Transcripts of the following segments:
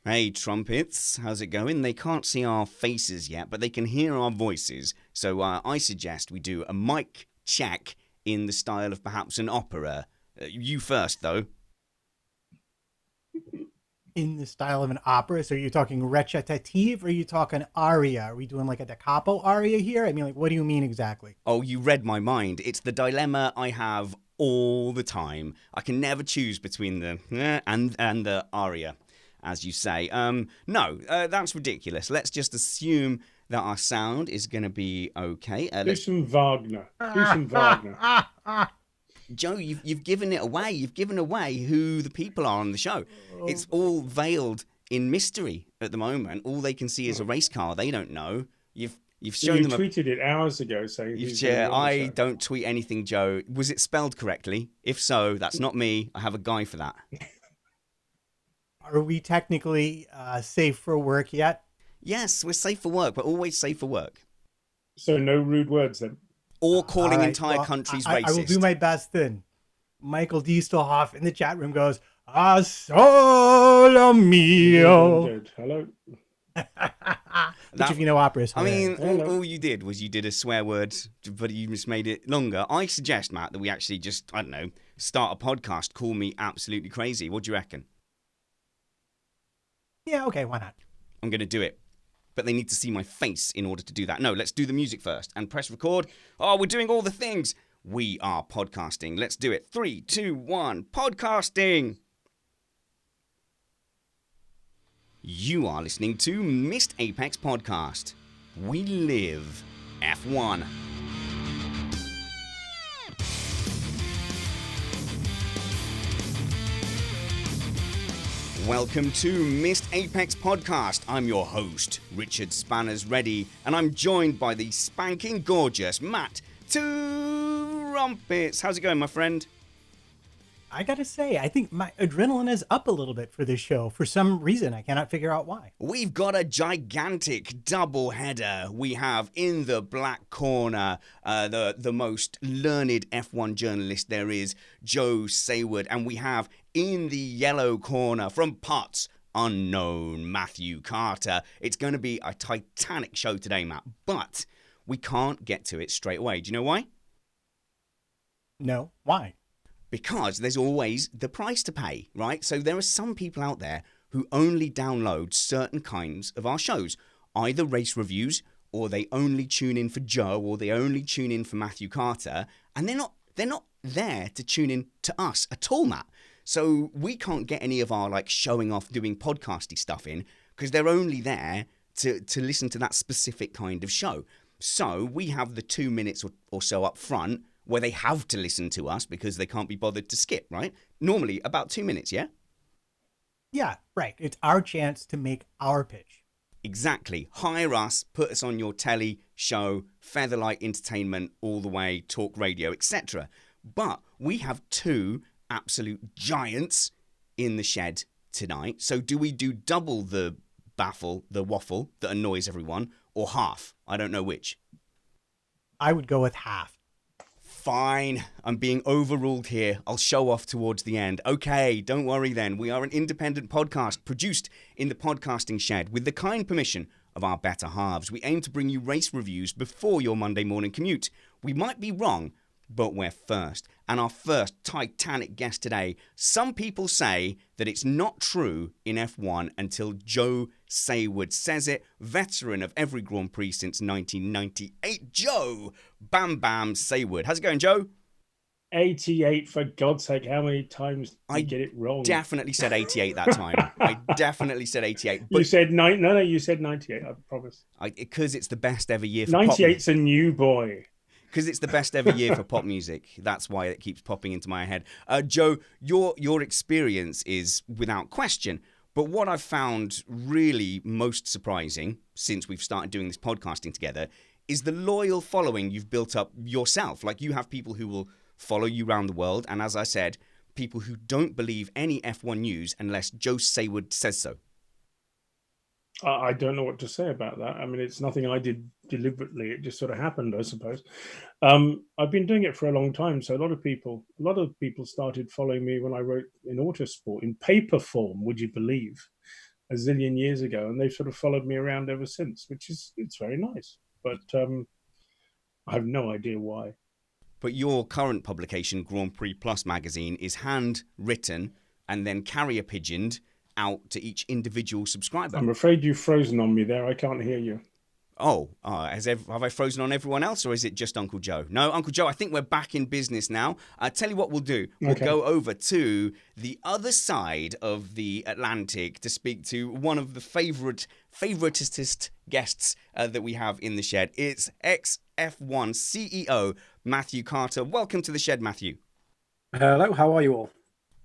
Hey, trumpets, how's it going? They can't see our faces yet, but they can hear our voices. So I suggest we do a mic check in the style of perhaps an opera. You first, though. In the style of an opera. So you're talking recitative or are you talking aria? Are we doing like a da capo aria here? I mean, like, what do you mean exactly? Oh, you read my mind. It's the dilemma I have all the time. I can never choose between the and the aria, as you say. No, that's ridiculous. Let's just assume that our sound is going to be okay. Do some Wagner. Do some Wagner. Joe, you've given it away. You've given away who the people are on the show. Oh, It's all veiled in mystery at the moment. All they can see is a race car. They don't know. You've shown You them a. tweeted it hours ago saying You've, he's going to yeah, be on the I show. don't tweet anything, Joe. Was it spelled correctly? If so, that's not me. I have a guy for that. are we technically safe for work yet? Yes, we're safe for work. We're always safe for work. So no rude words then. Or All calling right. entire Well, countries I will do racist. my best then. Michael Diestelhoff in the chat room goes, "A solo mio." Good. Hello. Which, if you know opera, is I mean, hilarious. all you did was you did a swear word, but you just made it longer. I suggest, Matt, that we actually just, I don't know, start a podcast. Call me absolutely crazy. What do you reckon? Yeah, okay, why not? I'm going to do it. But they need to see my face in order to do that. No, let's do the music first and press record. Oh, we're doing all the things. We are podcasting. Let's do it. 3, 2, 1. Podcasting. You are listening to Missed Apex Podcast. We live F1. Welcome to Missed Apex Podcast. I'm your host, Richard Spanners Ready, and I'm joined by the spanking gorgeous Matt Trumpets. How's it going, my friend? I gotta say, I think my adrenaline is up a little bit for this show. For some reason, I cannot figure out why. We've got a gigantic double header. We have in the black corner the most learned F1 journalist there is, Joe Saward, and we have in the yellow corner from parts unknown, Matthew Carter. It's going to be a titanic show today, Matt, but we can't get to it straight away. Do you know why? No, why? Because there's always the price to pay, right? So there are some people out there who only download certain kinds of our shows, either race reviews, or they only tune in for Joe, or they only tune in for Matthew Carter, and they're not there to tune in to us at all, Matt. So we can't get any of our like showing off, doing podcasty stuff in because they're only there to listen to that specific kind of show. So we have the 2 minutes or so up front where they have to listen to us because they can't be bothered to skip, right? Normally about 2 minutes, yeah? Yeah, right. It's our chance to make our pitch. Exactly. Hire us, put us on your telly, show, Featherlight Entertainment, all the way, talk radio, etc. But we have two absolute giants in the shed tonight. So do we do double the waffle that annoys everyone, or half? I don't know which. I would go with half. Fine, I'm being overruled here. I'll show off towards the end. Okay, don't worry then. We are an independent podcast produced in the podcasting shed with the kind permission of our better halves. We aim to bring you race reviews before your Monday morning commute. We might be wrong, but we're first. And our first titanic guest today, some people say that it's not true in F1 until Joe Saward says it, veteran of every Grand Prix since 1998, Joe Bam Bam Saward. How's it going, Joe? 88, for God's sake. How many times did you get it wrong? Definitely said 88 that time. I definitely said 88. But you said no, you said 98, I promise. Because it's the best ever year for 98's a new boy. Because it's the best ever year for pop music. That's why it keeps popping into my head. Joe, your experience is without question. But what I've found really most surprising since we've started doing this podcasting together is the loyal following you've built up yourself. Like, you have people who will follow you around the world. And as I said, people who don't believe any F1 news unless Joe Saward says so. I don't know what to say about that. I mean, it's nothing I did deliberately. It just sort of happened, I suppose. I've been doing it for a long time. So a lot of people started following me when I wrote in Autosport in paper form, would you believe? a zillion years ago, and they've sort of followed me around ever since, it's very nice. But I have no idea why. But your current publication, Grand Prix Plus magazine, is handwritten and then carrier pigeoned out to each individual subscriber. I'm afraid you've frozen on me there. I can't hear you. Oh, have I frozen on everyone else, or is it just Uncle Joe? No, Uncle Joe, I think we're back in business now. Tell you what we'll do. We'll go over to the other side of the Atlantic to speak to one of the favoritist guests that we have in the shed. It's ex-F1 CEO Matthew Carter. Welcome to the shed, Matthew. Hello, how are you all?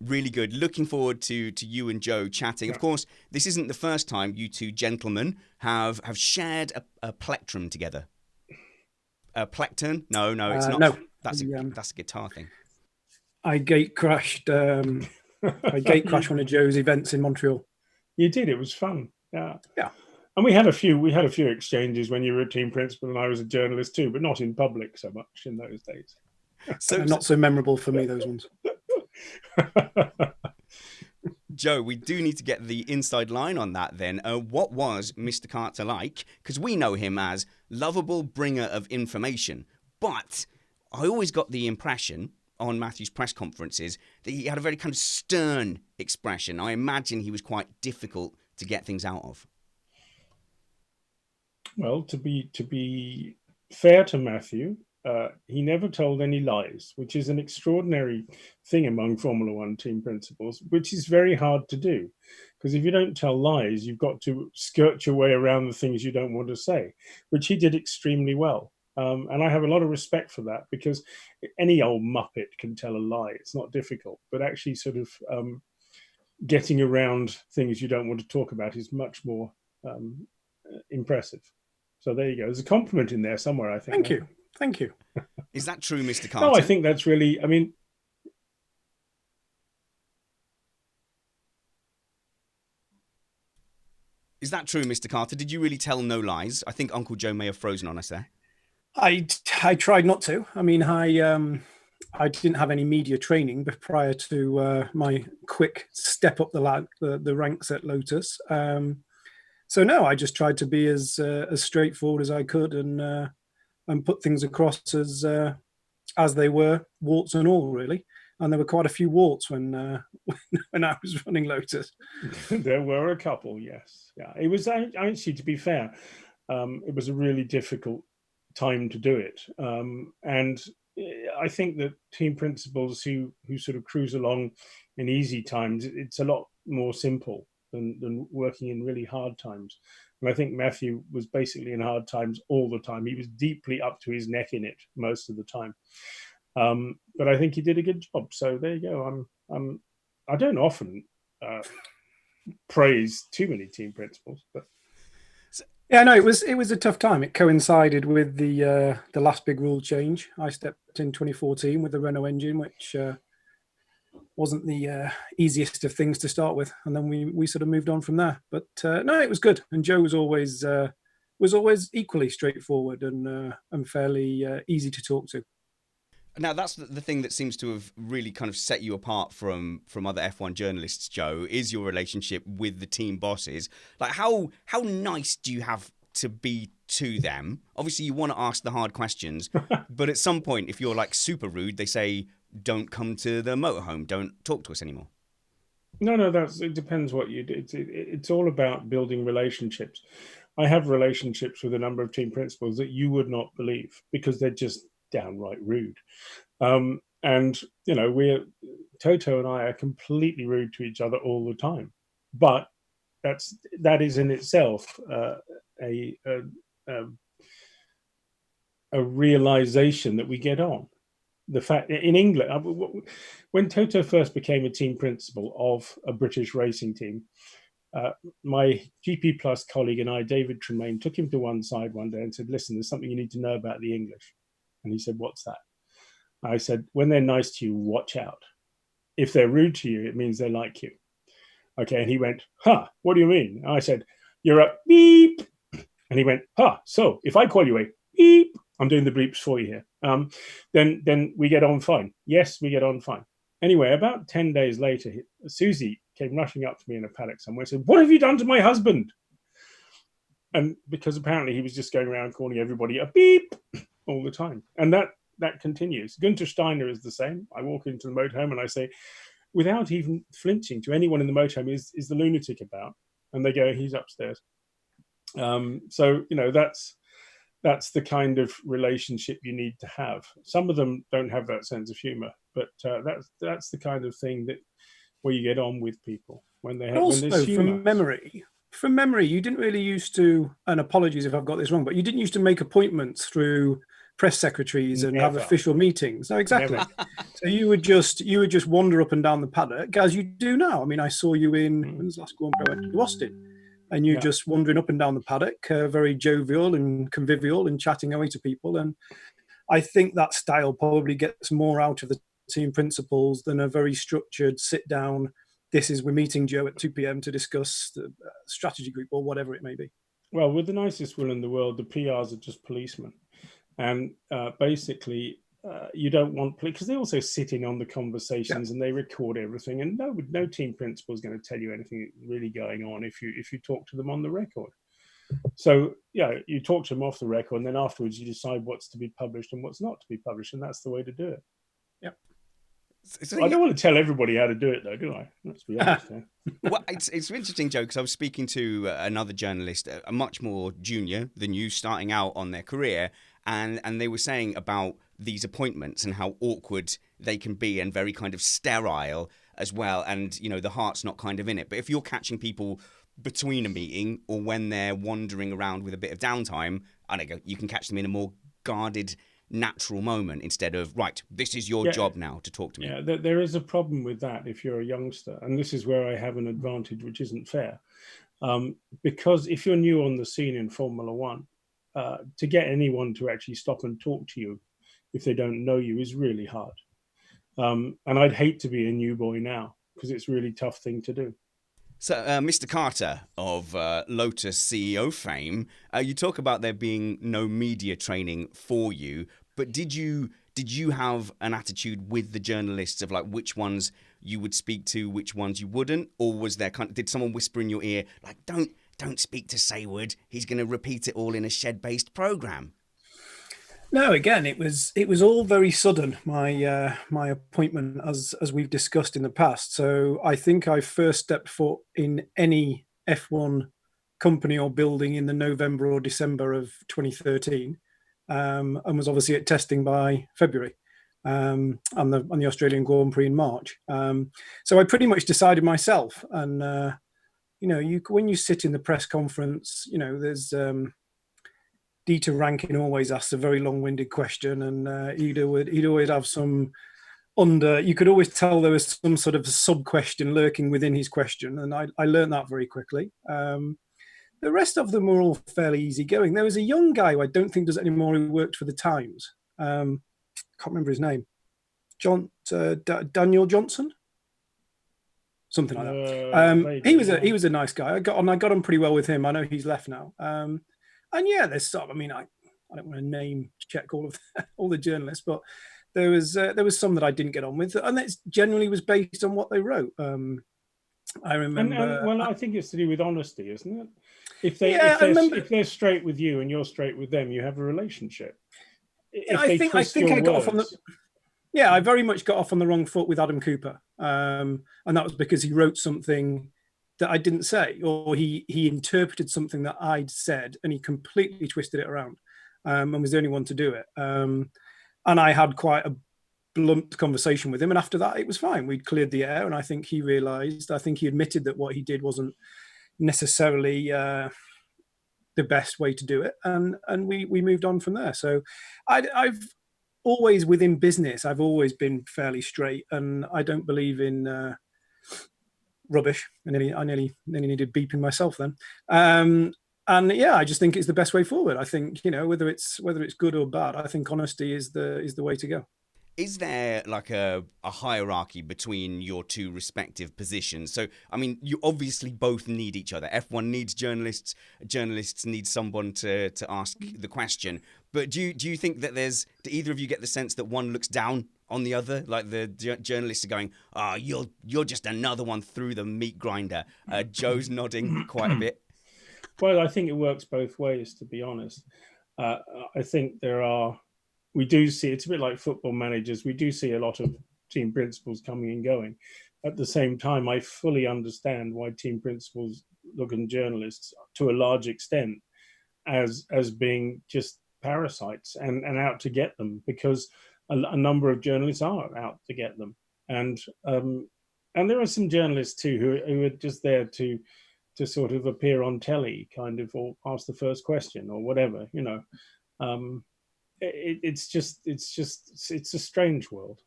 Really good. Looking forward to you and Joe chatting. Of course, this isn't the first time you two gentlemen have shared a plectrum together. A plectrum? No, it's not. No, that's a guitar thing. I gate crashed. One of Joe's events in Montreal. You did. It was fun. Yeah. Yeah. And we had a few exchanges when you were a team principal and I was a journalist too, but not in public so much in those days. So not so memorable for me, those ones. Joe, we do need to get the inside line on that then. What was Mr. Carter like? Because we know him as lovable bringer of information. But I always got the impression on Matthew's press conferences that he had a very kind of stern expression. I imagine he was quite difficult to get things out of. Well, to be fair to Matthew, he never told any lies, which is an extraordinary thing among Formula One team principals, which is very hard to do. Because if you don't tell lies, you've got to skirt your way around the things you don't want to say, which he did extremely well. And I have a lot of respect for that, because any old muppet can tell a lie. It's not difficult, but actually sort of getting around things you don't want to talk about is much more impressive. So there you go. There's a compliment in there somewhere, I think. Thank you. Is that true, Mr. Carter? No, I think that's really, Is that true, Mr. Carter? Did you really tell no lies? I think Uncle Joe may have frozen on us there. I tried not to. I didn't have any media training prior to my quick step up the ranks at Lotus. So no, I just tried to be as straightforward as I could and put things across as they were, warts and all, really. And there were quite a few warts when I was running Lotus. There were a couple, yes. Yeah, it was actually, to be fair, it was a really difficult time to do it. And I think that team principals who sort of cruise along in easy times, it's a lot more simple than working in really hard times. And I think Matthew was basically in hard times all the time. He was deeply up to his neck in it most of the time. But I think he did a good job. So there you go. I don't often praise too many team principals, but yeah, no, it was a tough time. It coincided with the last big rule change. I stepped in 2014 with the Renault engine, which wasn't the easiest of things to start with, and then we sort of moved on from there. But no, it was good, and Joe was always equally straightforward and fairly easy to talk to. Now, that's the thing that seems to have really kind of set you apart from other F1 journalists, Joe, is your relationship with the team bosses. Like, how nice do you have to be to them? Obviously, you want to ask the hard questions, but at some point, if you're like super rude, they say, don't come to the motorhome, don't talk to us anymore. No, it depends what you do. It's all about building relationships. I have relationships with a number of team principals that you would not believe, because they're just downright rude. And Toto and I are completely rude to each other all the time, but that is in itself a realization that we get on. The fact in England, when Toto first became a team principal of a British racing team, my GP Plus colleague and I, David Tremaine, took him to one side one day and said, listen, there's something you need to know about the English. And he said, what's that? I said, when they're nice to you, watch out. If they're rude to you, it means they like you. Okay, and he went, what do you mean? And I said, you're a beep. And he went, so if I call you a beep, I'm doing the bleeps for you here, then we get on fine. Yes, we get on fine. Anyway, about 10 days later, Susie came rushing up to me in a paddock somewhere and said, "What have you done to my husband?" And because apparently he was just going around calling everybody a beep all the time. And that continues. Gunter Steiner is the same. I walk into the motorhome and I say, without even flinching to anyone in the motorhome, is the lunatic about? And they go, "He's upstairs." So, that's the kind of relationship you need to have. Some of them don't have that sense of humor, but that's the kind of thing that where you get on with people when they have. Also, when there's humor. From memory, you didn't really used to, and apologies if I've got this wrong, but you didn't used to make appointments through press secretaries and have official meetings. No, exactly. So you would just wander up and down the paddock as you do now. I mean, I saw you in when's the last Grand Prix I went to Austin, and you just wandering up and down the paddock, very jovial and convivial and chatting away to people. And I think that style probably gets more out of the team principals than a very structured sit down. We're meeting Joe at 2 p.m. to discuss the strategy group or whatever it may be. Well, with the nicest will in the world, the PRs are just policemen. And basically, you don't want, because they also sit in on the conversations and they record everything. And no team principal is going to tell you anything really going on if you talk to them on the record. So, you talk to them off the record, and then afterwards you decide what's to be published and what's not to be published. And that's the way to do it. Yep. I don't want to tell everybody how to do it, though, do I? Let's be honest. Well, it's interesting, Joe, because I was speaking to another journalist, a much more junior than you, starting out on their career, and they were saying about these appointments and how awkward they can be and very kind of sterile as well, and the heart's not kind of in it. But if you're catching people between a meeting or when they're wandering around with a bit of downtime, you can catch them in a more guarded, natural moment instead of, right, this is your job now to talk to me. Yeah, there is a problem with that if you're a youngster, and this is where I have an advantage which isn't fair, because if you're new on the scene in Formula One, to get anyone to actually stop and talk to you if they don't know you is really hard, and I'd hate to be a new boy now because it's a really tough thing to do. So, Mr. Carter of Lotus CEO fame, you talk about there being no media training for you, but did you have an attitude with the journalists of like which ones you would speak to, which ones you wouldn't, or was there did someone whisper in your ear like don't speak to Saward, he's going to repeat it all in a shed-based program? No, again, it was all very sudden. My appointment, as we've discussed in the past. So I think I first stepped foot in any F1 company or building in the November or December of 2013, and was obviously at testing by February, and the Australian Grand Prix in March. So I pretty much decided myself. And when you sit in the press conference, there's. Dieter Rankin always asks a very long-winded question, and he'd always have some you could always tell there was some sort of sub-question lurking within his question, and I learned that very quickly. The rest of them were all fairly easygoing. There was a young guy who I don't think does it anymore who worked for the Times. Can't remember his name. Daniel Johnson? Something like that. He was a nice guy. I got on pretty well with him. I know he's left now. And yeah, there's some. I mean, I don't want to name check all the journalists, but there was some that I didn't get on with, and that generally was based on what they wrote. I remember. Well, I think it's to do with honesty, isn't it? If they're straight with you and you're straight with them, you have a relationship. I think I got off on the. Yeah, I very much got off on the wrong foot with Adam Cooper, and that was because he wrote something that I didn't say, or he interpreted something that I'd said, and he completely twisted it around, and was the only one to do it. And I had quite a blunt conversation with him, and after that, it was fine. We'd cleared the air, and I think he admitted that what he did wasn't necessarily the best way to do it, and we moved on from there. So I've always, within business, I've always been fairly straight, and I don't believe in rubbish. I nearly needed beeping myself then. And yeah, I just think it's the best way forward. I think, whether it's good or bad, I think honesty is the way to go. Is there like a hierarchy between your two respective positions? So, I mean, you obviously both need each other. F1 needs journalists. Journalists need someone to ask the question. But do you think that do either of you get the sense that one looks down on the other? Like the journalists are going, "Oh, you're just another one through the meat grinder." Joe's nodding quite a bit. Well, I think it works both ways, to be honest. Uh, I think we do see, it's a bit like football managers, we do see a lot of team principals coming and going. At the same time, I fully understand why team principals look at journalists to a large extent as being just parasites and out to get them, because a number of journalists are out to get them. And there are some journalists too who are just there to sort of appear on telly, kind of, or ask the first question or whatever, you know. It's a strange world.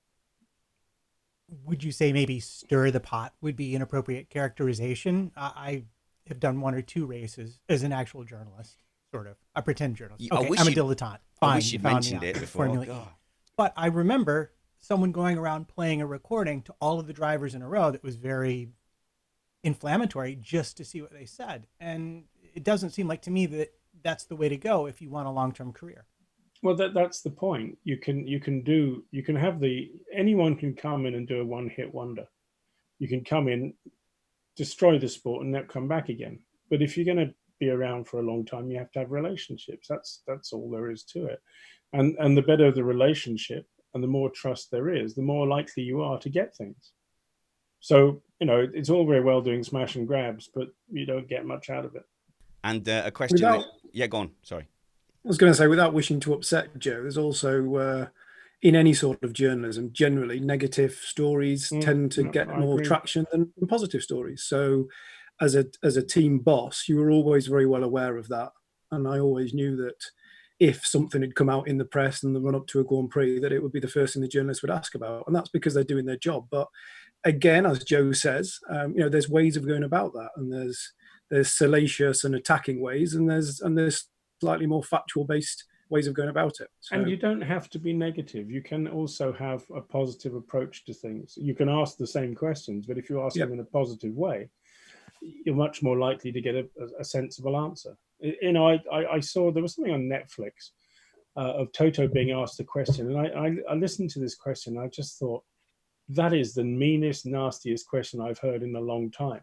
Would you say maybe stir the pot would be an appropriate characterization? I have done 1 or 2 races as an actual journalist, sort of a pretend journalist. Okay, I'm a dilettante. Fine, I wish you'd mentioned it before. Formula E. But I remember someone going around playing a recording to all of the drivers in a row that was very inflammatory just to see what they said. And it doesn't seem like to me that that's the way to go if you want a long-term career. Well, that's the point. Anyone can come in and do a one-hit wonder. You can come in, destroy the sport, and not come back again. But if you're going to be around for a long time, you have to have relationships. That's all there is to it. And the better the relationship and the more trust there is, the more likely you are to get things. So, you know, it's all very well doing smash and grabs, but you don't get much out of it. And a question. Yeah, go on. Sorry. I was going to say, without wishing to upset Joe, there's also in any sort of journalism, generally negative stories tend to get more traction than positive stories. So as a team boss, you were always very well aware of that. And I always knew that if something had come out in the press and the run up to a Grand Prix, that it would be the first thing the journalists would ask about. And that's because they're doing their job. But again, as Joe says, you know, there's ways of going about that. And there's salacious and attacking ways, and there's slightly more factual based ways of going about it. So, and you don't have to be negative. You can also have a positive approach to things. You can ask the same questions, but if you ask them in a positive way, you're much more likely to get a sensible answer. You know, I saw there was something on Netflix of Toto being asked a question, and I listened to this question, and I just thought, that is the meanest, nastiest question I've heard in a long time.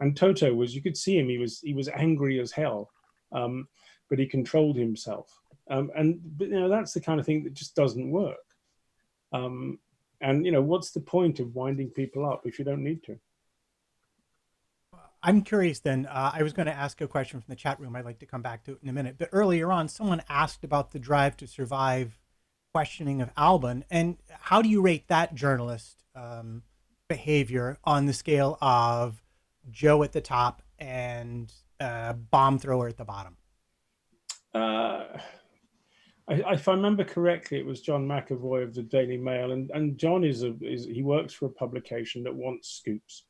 And Toto you could see him, he was angry as hell. But he controlled himself. But you know, that's the kind of thing that just doesn't work. And you know, what's the point of winding people up if you don't need to? I'm curious then, I was going to ask a question from the chat room. I'd like to come back to it in a minute. But earlier on, someone asked about the Drive to Survive questioning of Albon. And how do you rate that journalist behavior on the scale of Joe at the top and bomb thrower at the bottom? If I remember correctly, it was John McAvoy of the Daily Mail, and John he works for a publication that wants scoops,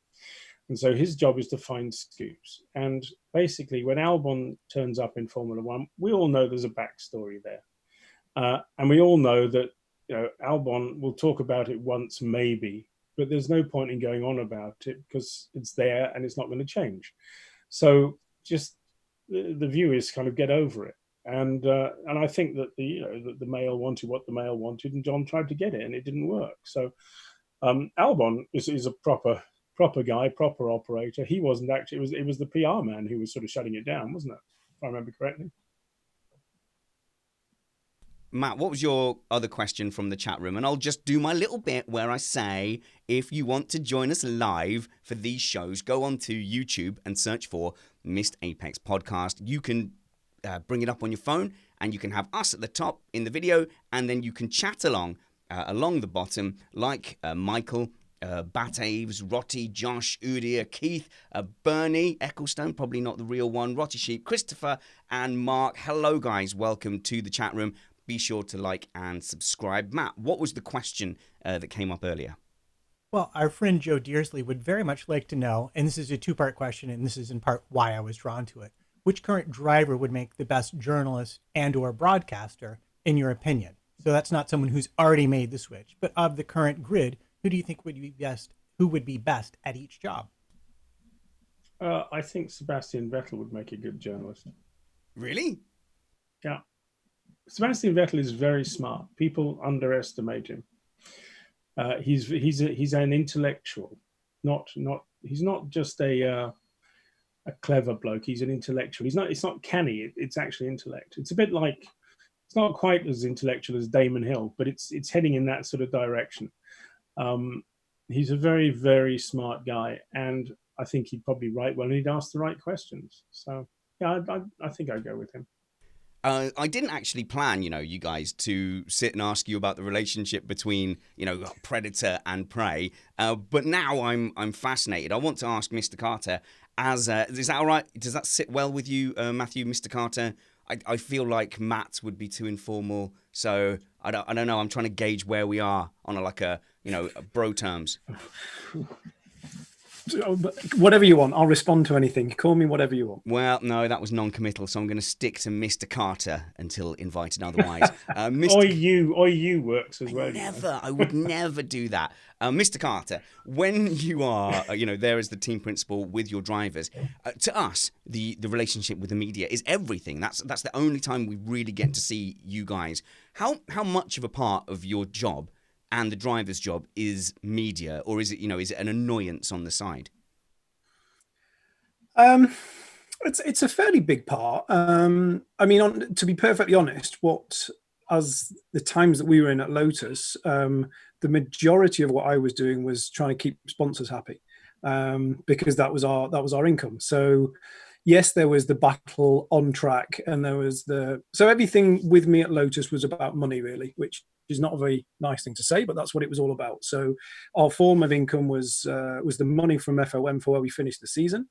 and so his job is to find scoops. And basically, when Albon turns up in Formula One, we all know there's a backstory there, and we all know that, you know, Albon will talk about it once, maybe, but there's no point in going on about it because it's there and it's not going to change. So just the viewers kind of get over it. And I think that the Mail wanted what the Mail wanted, and John tried to get it, and it didn't work. So Albon is a proper guy, proper operator. He wasn't actually. It was the PR man who was sort of shutting it down, wasn't it? If I remember correctly. Matt, what was your other question from the chat room? And I'll just do my little bit where I say, if you want to join us live for these shows, go on to YouTube and search for Missed Apex Podcast. You can bring it up on your phone, and you can have us at the top in the video, and then you can chat along the bottom, like Michael, Bataves, Rotti, Josh, Udia, Keith, Bernie, Ecclestone, probably not the real one, Rotti Sheep, Christopher, and Mark. Hello, guys. Welcome to the chat room. Be sure to like and subscribe. Matt, what was the question that came up earlier? Well, our friend Joe Dearsley would very much like to know, and this is a two-part question, and this is in part why I was drawn to it. Which current driver would make the best journalist and or broadcaster, in your opinion? So that's not someone who's already made the switch, but of the current grid, who do you think would be best? Who would be best at each job? I think Sebastian Vettel would make a good journalist. Really? Yeah. Sebastian Vettel is very smart. People underestimate him. He's an intellectual, he's not just a clever bloke. He's an intellectual. It's not canny. It's actually intellect. It's a bit like, it's not quite as intellectual as Damon Hill, but it's heading in that sort of direction. He's a very, very smart guy, and I think he'd probably write well, and he'd ask the right questions. So yeah, I think I'd go with him. I didn't actually plan, you guys to sit and ask you about the relationship between, predator and prey. But now I'm fascinated. I want to ask Mr. Carter, is that all right? Does that sit well with you, Matthew, Mr. Carter? I feel like Matt would be too informal, so I don't know. I'm trying to gauge where we are on a bro terms. Whatever you want, I'll respond to anything. Call me whatever you want. Well, no, that was non-committal, so I'm going to stick to Mr. Carter until invited otherwise. Oi you works as well. I would never do that. Mr. Carter, when you are, there as the team principal with your drivers, to us, the relationship with the media is everything. That's the only time we really get to see you guys. How much of a part of your job and the driver's job is media, or is it, is it an annoyance on the side? It's a fairly big part. To be perfectly honest, as the times that we were in at Lotus, the majority of what I was doing was trying to keep sponsors happy, because that was our income. So yes, there was the battle on track, and there was so everything with me at Lotus was about money, really, which is not a very nice thing to say, but that's what it was all about. So our form of income was the money from FOM for where we finished the season,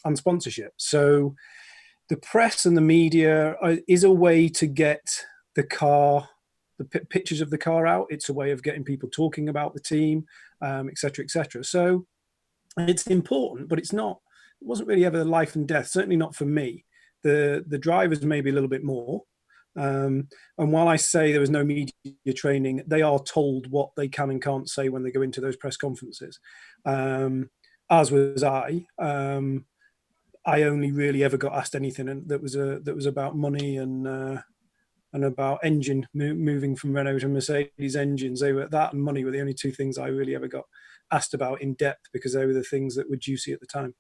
and sponsorship. So the press and the media is a way to get the pictures of the car out. It's a way of getting people talking about the team, et cetera, et cetera. So it's important, but it wasn't really ever life and death, certainly not for me. The drivers maybe a little bit more. And while I say there was no media training, they are told what they can and can't say when they go into those press conferences. As was I. I only really ever got asked anything that was about money and about engine moving from Renault to Mercedes engines. That and money were the only two things I really ever got asked about in depth, because they were the things that were juicy at the time.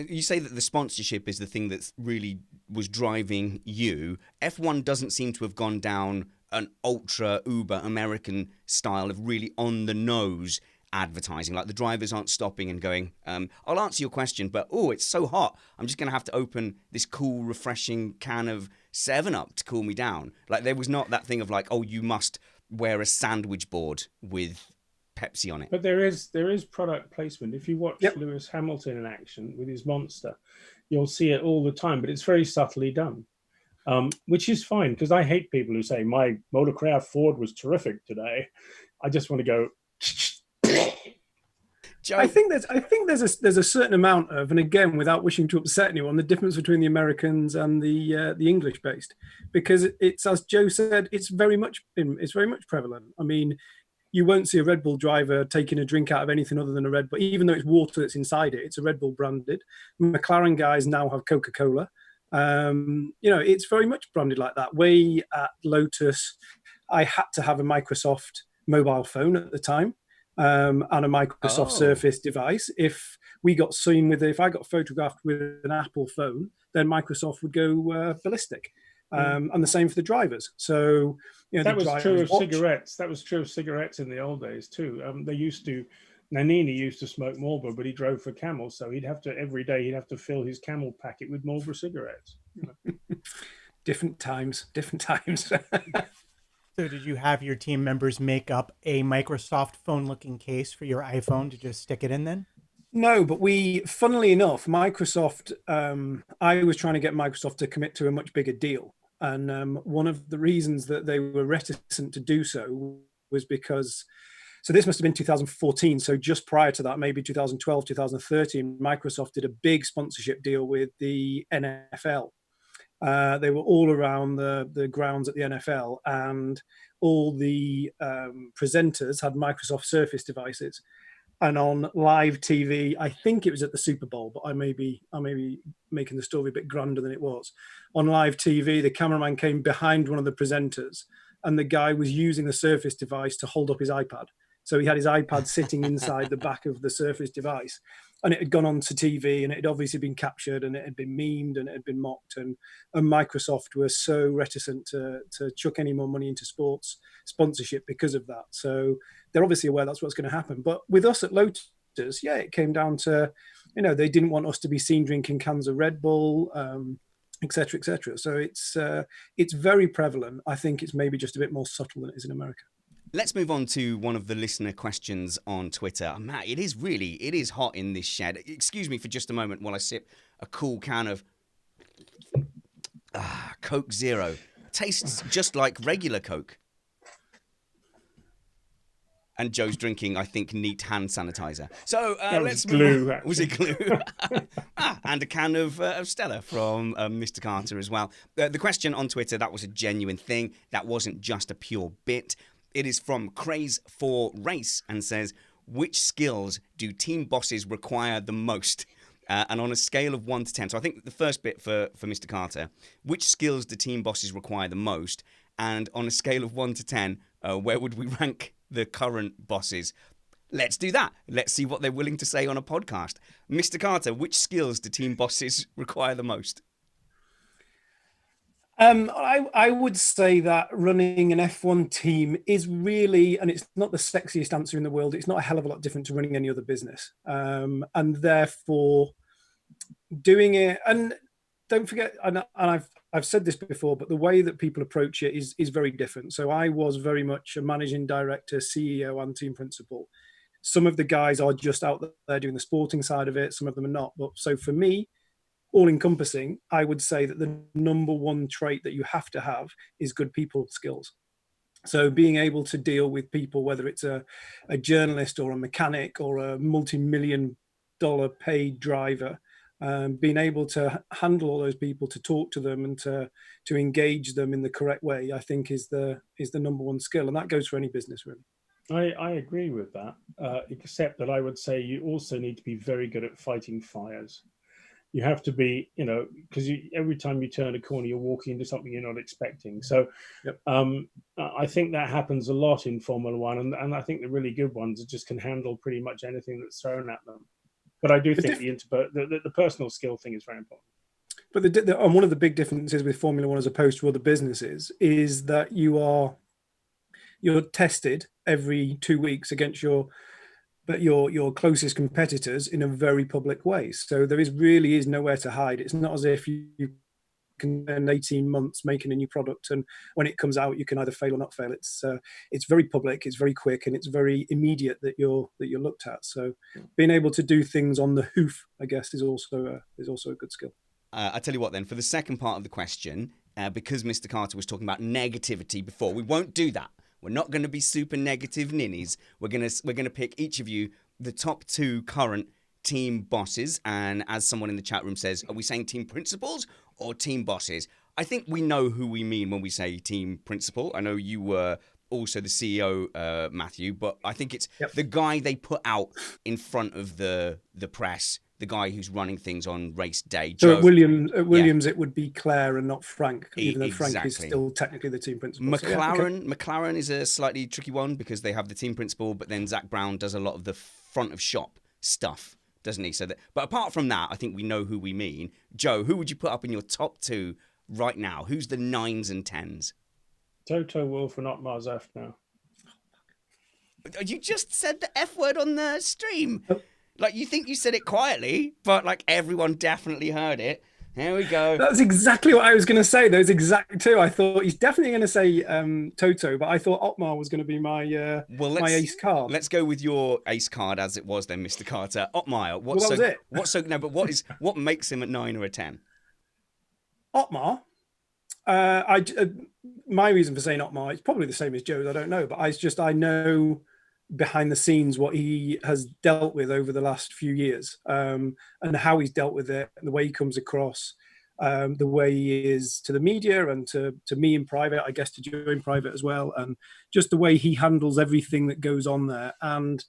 You say that the sponsorship is the thing that really was driving you. F1 doesn't seem to have gone down an ultra uber American style of really on the nose advertising. Like the drivers aren't stopping and going, I'll answer your question, but it's so hot, I'm just going to have to open this cool, refreshing can of 7-Up to cool me down. Like there was not that thing of like, you must wear a sandwich board with Pepsi on it. But there is product placement. If you watch Lewis Hamilton in action with his Monster, you'll see it all the time, but it's very subtly done, which is fine, because I hate people who say my Motorcraft Ford was terrific today. I just want to go. Joe? I think there's a certain amount of, and again, without wishing to upset anyone, the difference between the Americans and the English based, because it's, as Joe said, it's very much prevalent. I mean, you won't see a Red Bull driver taking a drink out of anything other than a Red Bull, even though it's water that's inside it. It's a Red Bull branded. McLaren guys now have Coca-Cola. It's very much branded like that. Way at Lotus, I had to have a Microsoft mobile phone at the time, and a Microsoft Surface device. If I got photographed with an Apple phone, then Microsoft would go ballistic. And the same for the drivers. So that was true of cigarettes. That was true of cigarettes in the old days too. Nannini used to smoke Marlboro, but he drove for Camel, so every day he'd have to fill his Camel packet with Marlboro cigarettes. Different times. So did you have your team members make up a Microsoft phone-looking case for your iPhone to just stick it in then? No, but funnily enough, Microsoft, I was trying to get Microsoft to commit to a much bigger deal. And one of the reasons that they were reticent to do so was because, so this must have been 2014. So just prior to that, maybe 2012, 2013, Microsoft did a big sponsorship deal with the NFL. They were all around the grounds at the NFL, and all the presenters had Microsoft Surface devices. And on live TV, I think it was at the Super Bowl, but I may be making the story a bit grander than it was. On live TV, the cameraman came behind one of the presenters and the guy was using the Surface device to hold up his iPad. So he had his iPad sitting inside the back of the Surface device, and it had gone on to TV, and it had obviously been captured, and it had been memed, and it had been mocked. And Microsoft were so reticent to chuck any more money into sports sponsorship because of that. So they're obviously aware that's what's going to happen. But with us at Lotus, yeah, it came down to, they didn't want us to be seen drinking cans of Red Bull, et cetera, et cetera. So it's very prevalent. I think it's maybe just a bit more subtle than it is in America. Let's move on to one of the listener questions on Twitter. Matt, it is hot in this shed. Excuse me for just a moment while I sip a cool can of Coke Zero. Tastes just like regular Coke. And Joe's drinking, I think, neat hand sanitizer. So let's move on. Was it glue? And a can of Stella from Mr. Carter as well. The question on Twitter, that was a genuine thing. That wasn't just a pure bit. It is from Craze4Race and says, which skills do team bosses require the most? And on a scale of 1 to 10. So I think the first bit for Mr. Carter, which skills do team bosses require the most? And on a scale of 1 to 10, where would we rank the current bosses? Let's do that. Let's see what they're willing to say on a podcast. Mr. Carter, which skills do team bosses require the most? I would say that running an F1 team is really, and it's not the sexiest answer in the world, it's not a hell of a lot different to running any other business. And therefore, doing it, and don't forget, and I've said this before, but the way that people approach it is very different. So I was very much a managing director, CEO, and team principal. Some of the guys are just out there doing the sporting side of it. Some of them are not. But so for me, all encompassing, I would say that the number one trait that you have to have is good people skills. So being able to deal with people, whether it's a journalist or a mechanic or a multi-million-dollar paid driver, being able to handle all those people, to talk to them and to engage them in the correct way, I think is the number one skill. And that goes for any business, really. I agree with that, except that I would say you also need to be very good at fighting fires. You have to be, because every time you turn a corner, you're walking into something you're not expecting. So Yep. I think that happens a lot in Formula One. And I think the really good ones just can handle pretty much anything that's thrown at them. But I do think the personal skill thing is very important. But and one of the big differences with Formula One as opposed to other businesses is that you're tested every 2 weeks against your closest competitors in a very public way. So there really is nowhere to hide. It's not as if you can spend 18 months making a new product, and when it comes out, you can either fail or not fail. It's very public, it's very quick, and it's very immediate that you're looked at. So being able to do things on the hoof, I guess, is also a good skill. I tell you what, then, for the second part of the question, because Mr. Carter was talking about negativity before, we won't do that. We're not going to be super negative ninnies. We're gonna pick each of you the top 2 current team bosses. And as someone in the chat room says, are we saying team principals or team bosses? I think we know who we mean when we say team principal. I know you were also the CEO, Matthew, but I think it's the guy they put out in front of the press, the guy who's running things on race day. Joe, so at Williams, it would be Claire and not Frank, even though Frank is Exactly. still technically the team principal. McLaren is a slightly tricky one because they have the team principal, but then Zach Brown does a lot of the front of shop stuff, doesn't he? But apart from that, I think we know who we mean. Joe, who would you put up in your top 2 right now? Who's the 9s and 10s? Toto Wolff and Otmar Zaf now. You just said the F word on the stream. Like, you think you said it quietly, but like everyone definitely heard it. Here we go. That's exactly what I was going to say. Those exact 2. I thought he's definitely going to say Toto, but I thought Otmar was going to be my my ace card. Let's go with your ace card as it was then, Mr. Carter. Otmar, what makes him a 9 or a 10? Otmar, my reason for saying Otmar, it's probably the same as Joe's, I don't know, but I know behind the scenes what he has dealt with over the last few years, and how he's dealt with it, and the way he comes across, the way he is to the media and to me in private, I guess to Joe in private as well, and just the way he handles everything that goes on there. And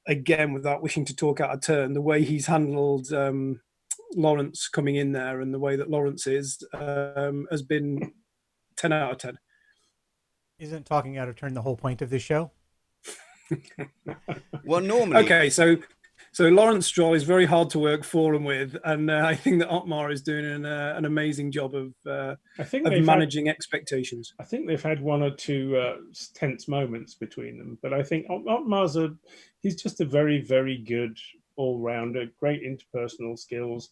again, without wishing to talk out of turn, the way he's handled Lawrence coming in there and the way that Lawrence is has been 10 out of 10. Isn't talking out of turn the whole point of this show? Well, normally, Okay, so Lawrence Stroll is very hard to work for and with, and I think that Otmar is doing an amazing job I think of managing expectations. I think they've had one or two tense moments between them, but I think Otmar's he's just a very, very good all-rounder, great interpersonal skills,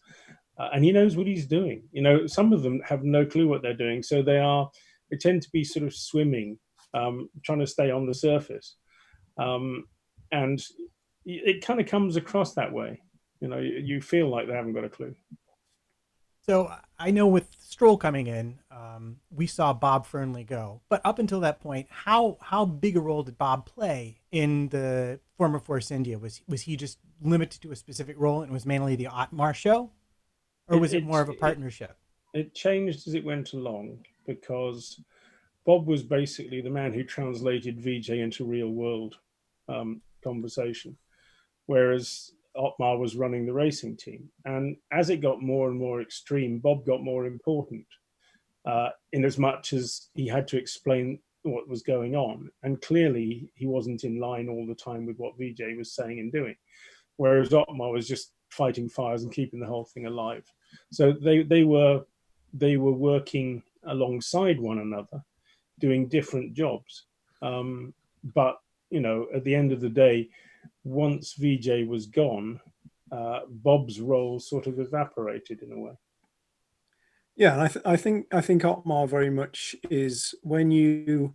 and he knows what he's doing. You know, some of them have no clue what they're doing, so they tend to be sort of swimming, trying to stay on the surface, and it kind of comes across that way. You know, you feel like they haven't got a clue. So I know with Stroll coming in, we saw Bob Fernley go. But up until that point, how big a role did Bob play in the former Force India? Was he just limited to a specific role and it was mainly the Otmar show? Or was it more of a partnership? It changed as it went along because Bob was basically the man who translated VJ into real world conversation, whereas Otmar was running the racing team. And as it got more and more extreme, Bob got more important in as much as he had to explain what was going on. And clearly he wasn't in line all the time with what VJ was saying and doing, whereas Otmar was just fighting fires and keeping the whole thing alive. So they were working alongside one another, doing different jobs. But you know, at the end of the day, once VJ was gone, Bob's role sort of evaporated in a way. Yeah, and I think Otmar very much is, when you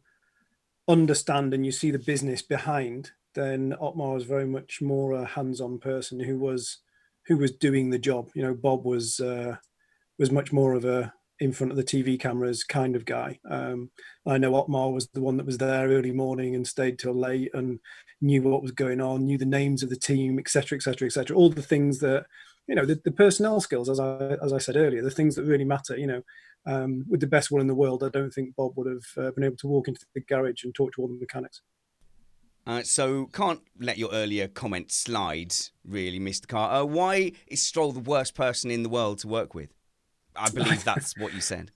understand and you see the business behind, then Otmar is very much more a hands-on person who was doing the job. You know, Bob was much more of a in front of the TV cameras kind of guy. I know Otmar was the one that was there early morning and stayed till late and knew what was going on, knew the names of the team, etc., etc., etc. All the things that, you know, the personnel skills, as I said earlier, the things that really matter. You know, with the best will in the world, I don't think Bob would have been able to walk into the garage and talk to all the mechanics. So can't let your earlier comment slide, really, Mr. Carter. Why is Stroll the worst person in the world to work with? I believe that's what you said.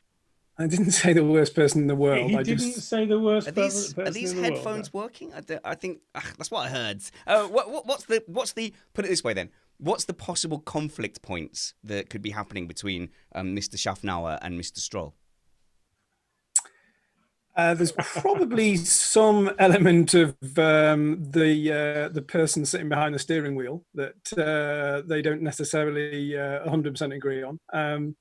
I didn't say the worst person in the world. He didn't say the worst person Are these in the headphones world. working? I think that's what I heard. What's the? Put it this way then. What's the possible conflict points that could be happening between Mr. Schaffnauer and Mr. Stroll? There's probably some element of the person sitting behind the steering wheel that they don't necessarily 100% agree on.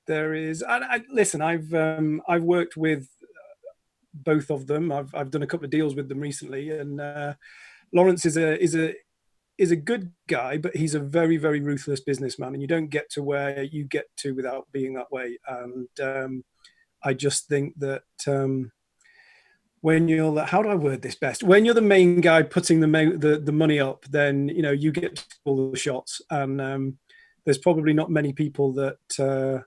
There is. Listen, I've worked with both of them. I've done a couple of deals with them recently, and Lawrence is a good guy, but he's a very, very ruthless businessman, and you don't get to where you get to without being that way. And I just think that when you're, how do I word this best? When you're the main guy putting the money up, then you know you get to call the shots, and there's probably not many people that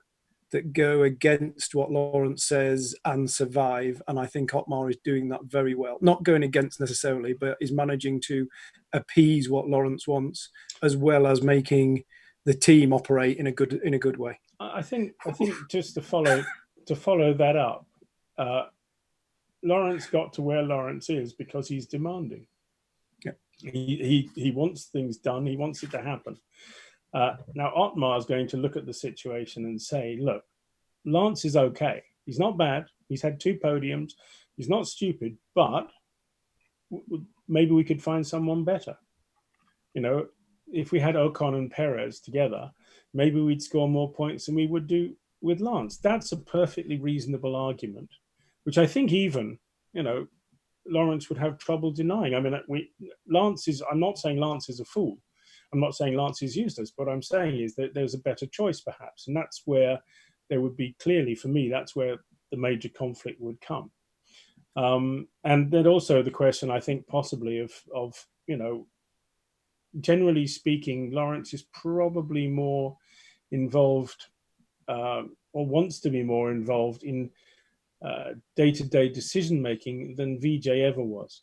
go against what Lawrence says and survive. And I think Otmar is doing that very well. Not going against necessarily, but is managing to appease what Lawrence wants, as well as making the team operate in a good way. I think just to follow that up, Lawrence got to where Lawrence is because he's demanding. Yeah. He wants things done. He wants it to happen. Now, Otmar is going to look at the situation and say, look, Lance is okay. He's not bad. He's had 2 podiums. He's not stupid, but maybe we could find someone better. You know, if we had Ocon and Perez together, maybe we'd score more points than we would do with Lance. That's a perfectly reasonable argument, which I think even, you know, Lawrence would have trouble denying. I mean, I'm not saying Lance is a fool. I'm not saying Lance is useless. What I'm saying is that there's a better choice, perhaps. And that's where there would be, clearly for me, that's where the major conflict would come. And then also the question, I think, possibly of you know, generally speaking, Lawrence is probably more involved or wants to be more involved in day-to-day decision-making than VJ ever was.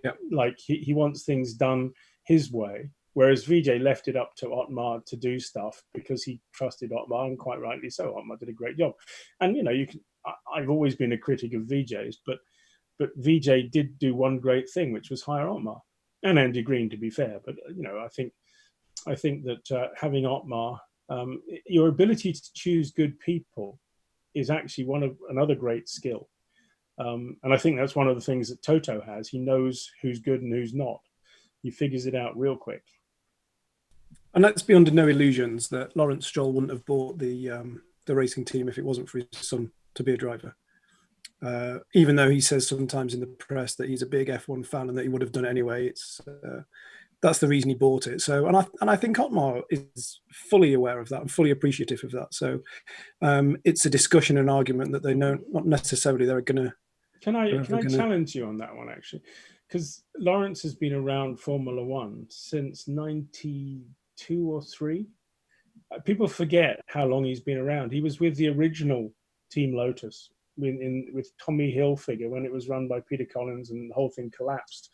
Yeah. Like he wants things done his way, whereas VJ left it up to Otmar to do stuff because he trusted Otmar, and quite rightly so. Otmar did a great job. And, you know, I've always been a critic of VJ's, but But VJ did do one great thing, which was hire Otmar and Andy Green, to be fair. But I think that having Otmar, your ability to choose good people is actually another great skill. And I think that's one of the things that Toto has. He knows who's good and who's not. He figures it out real quick. And let's be under no illusions that Lawrence Stroll wouldn't have bought the racing team if it wasn't for his son to be a driver. Even though he says sometimes in the press that he's a big F1 fan and that he would have done it anyway, that's the reason he bought it. So, and I think Otmar is fully aware of that and fully appreciative of that. So, it's a discussion and argument that they know not necessarily they're going to. Can I challenge you on that one, actually? Because Lawrence has been around Formula One since 92 or 3. People forget how long he's been around. He was with the original Team Lotus with Tommy Hilfiger when it was run by Peter Collins and the whole thing collapsed.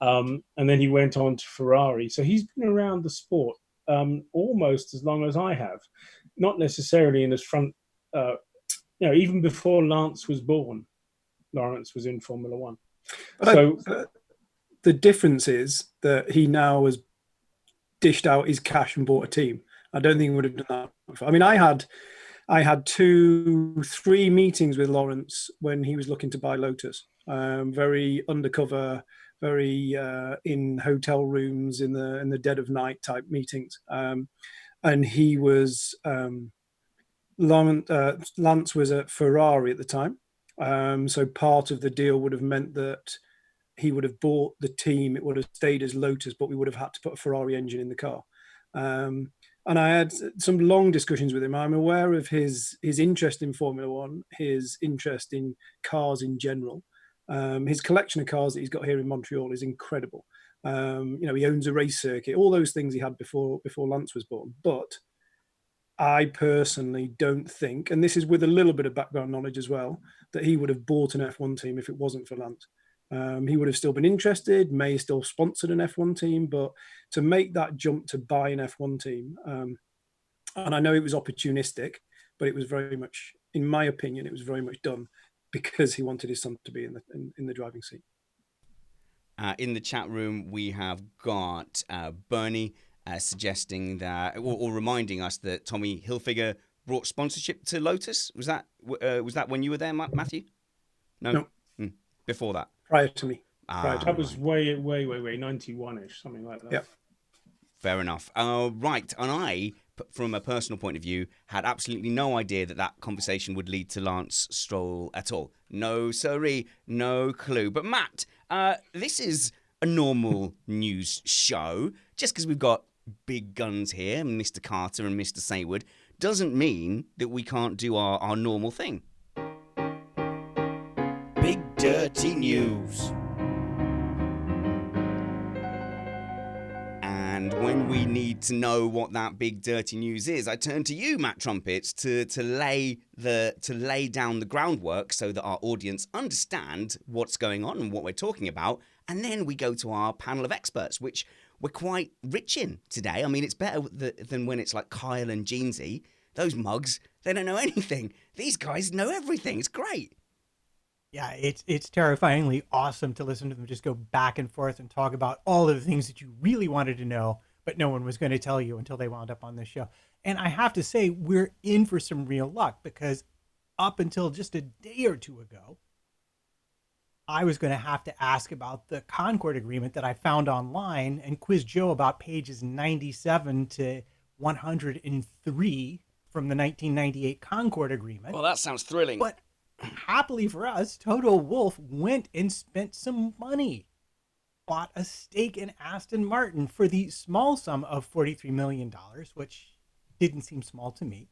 And then he went on to Ferrari. So he's been around the sport almost as long as I have. Not necessarily in his front, even before Lance was born, Lawrence was in Formula One. But the difference is that he now has dished out his cash and bought a team. I don't think he would have done that before. I mean, I had 2-3 meetings with Lawrence when he was looking to buy Lotus. Very undercover, very in hotel rooms in the dead of night type meetings. And he was Lance was at Ferrari at the time. So part of the deal would have meant that he would have bought the team. It would have stayed as Lotus, but we would have had to put a Ferrari engine in the car. And I had some long discussions with him. I'm aware of his interest in Formula One, his interest in cars in general. His collection of cars that he's got here in Montreal is incredible. He owns a race circuit, all those things he had before Lance was born. But I personally don't think, and this is with a little bit of background knowledge as well, that he would have bought an F1 team if it wasn't for Lance. He would have still been interested, may have still sponsored an F1 team, but to make that jump to buy an F1 team, and I know it was opportunistic, but it was very much, in my opinion, it was very much done because he wanted his son to be in the driving seat. In the chat room, we have got Bernie suggesting that, or reminding us that Tommy Hilfiger brought sponsorship to Lotus. Was that when you were there, Matthew? No. Before that. Prior to me. That was way 91-ish, something like that. Yeah. Fair enough. Right, and I, from a personal point of view, had absolutely no idea that conversation would lead to Lance Stroll at all. No, sirree, no clue. But Matt, this is a normal news show. Just because we've got big guns here, Mr. Carter and Mr. Saward, doesn't mean that we can't do our normal thing. Big Dirty News. And when we need to know what that big dirty news is, I turn to you, Matt Trumpets, to lay down the groundwork so that our audience understand what's going on and what we're talking about. And then we go to our panel of experts, which we're quite rich in today. I mean, it's better than when it's like Kyle and Jeansy. Those mugs, they don't know anything. These guys know everything. It's great. Yeah, it's terrifyingly awesome to listen to them just go back and forth and talk about all of the things that you really wanted to know, but no one was going to tell you until they wound up on this show. And I have to say, we're in for some real luck, because up until just a day or two ago, I was going to have to ask about the Concord Agreement that I found online and quiz Joe about pages 97 to 103 from the 1998 Concord Agreement. Well, that sounds thrilling. But happily for us, Toto Wolff went and spent some money, bought a stake in Aston Martin for the small sum of $43 million, which didn't seem small to me.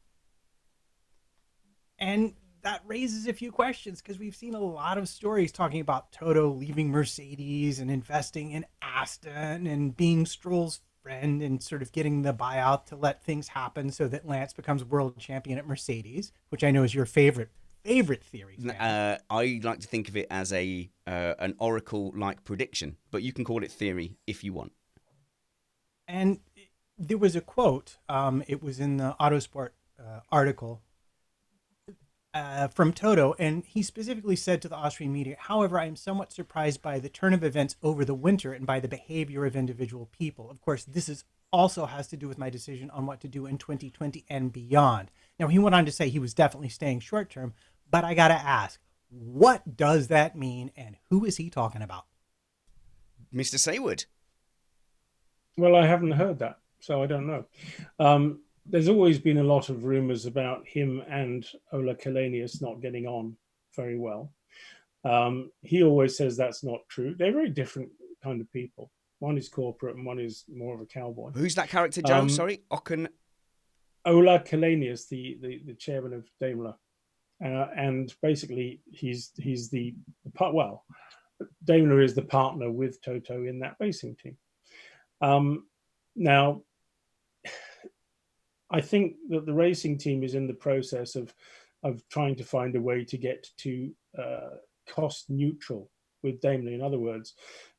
And that raises a few questions, because we've seen a lot of stories talking about Toto leaving Mercedes and investing in Aston and being Stroll's friend and sort of getting the buyout to let things happen so that Lance becomes world champion at Mercedes, which I know is your favorite theory. I like to think of it as an oracle-like prediction, but you can call it theory if you want. And there was a quote, it was in the Autosport article. from Toto, and he specifically said to the Austrian media, however, I am somewhat surprised by the turn of events over the winter and by the behavior of individual people. Of course, this is also has to do with my decision on what to do in 2020 and beyond. Now, he went on to say he was definitely staying short term, but I got to ask, what does that mean, and who is he talking about? Mr. Saward. Well, I haven't heard that, so I don't know. There's always been a lot of rumors about him and Ola Kalenius not getting on very well. He always says that's not true. They're very different kind of people. One is corporate and one is more of a cowboy. Who's that character, Joe? Sorry, Ola Kalenius, the chairman of Daimler, and basically he's the part. Well, Daimler is the partner with Toto in that racing team. Now, I think that the racing team is in the process of trying to find a way to get to cost neutral with Daimler. In other words,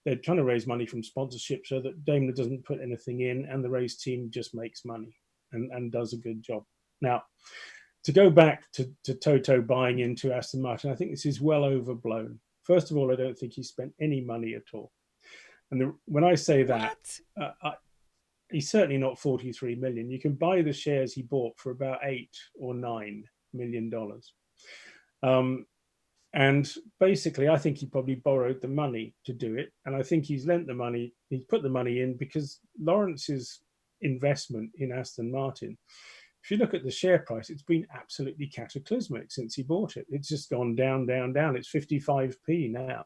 they're trying to raise money from sponsorship so that Daimler doesn't put anything in and the race team just makes money and does a good job. Now, to go back to Toto buying into Aston Martin, I think this is well overblown. First of all, I don't think he spent any money at all. And when I say that, he's certainly not 43 million. You can buy the shares he bought for about $8 or $9 million. And basically, I think he probably borrowed the money to do it. And I think he's lent the money, he's put the money in because Lawrence's investment in Aston Martin, if you look at the share price, it's been absolutely cataclysmic since he bought it. It's just gone down, down, down. It's 55p now.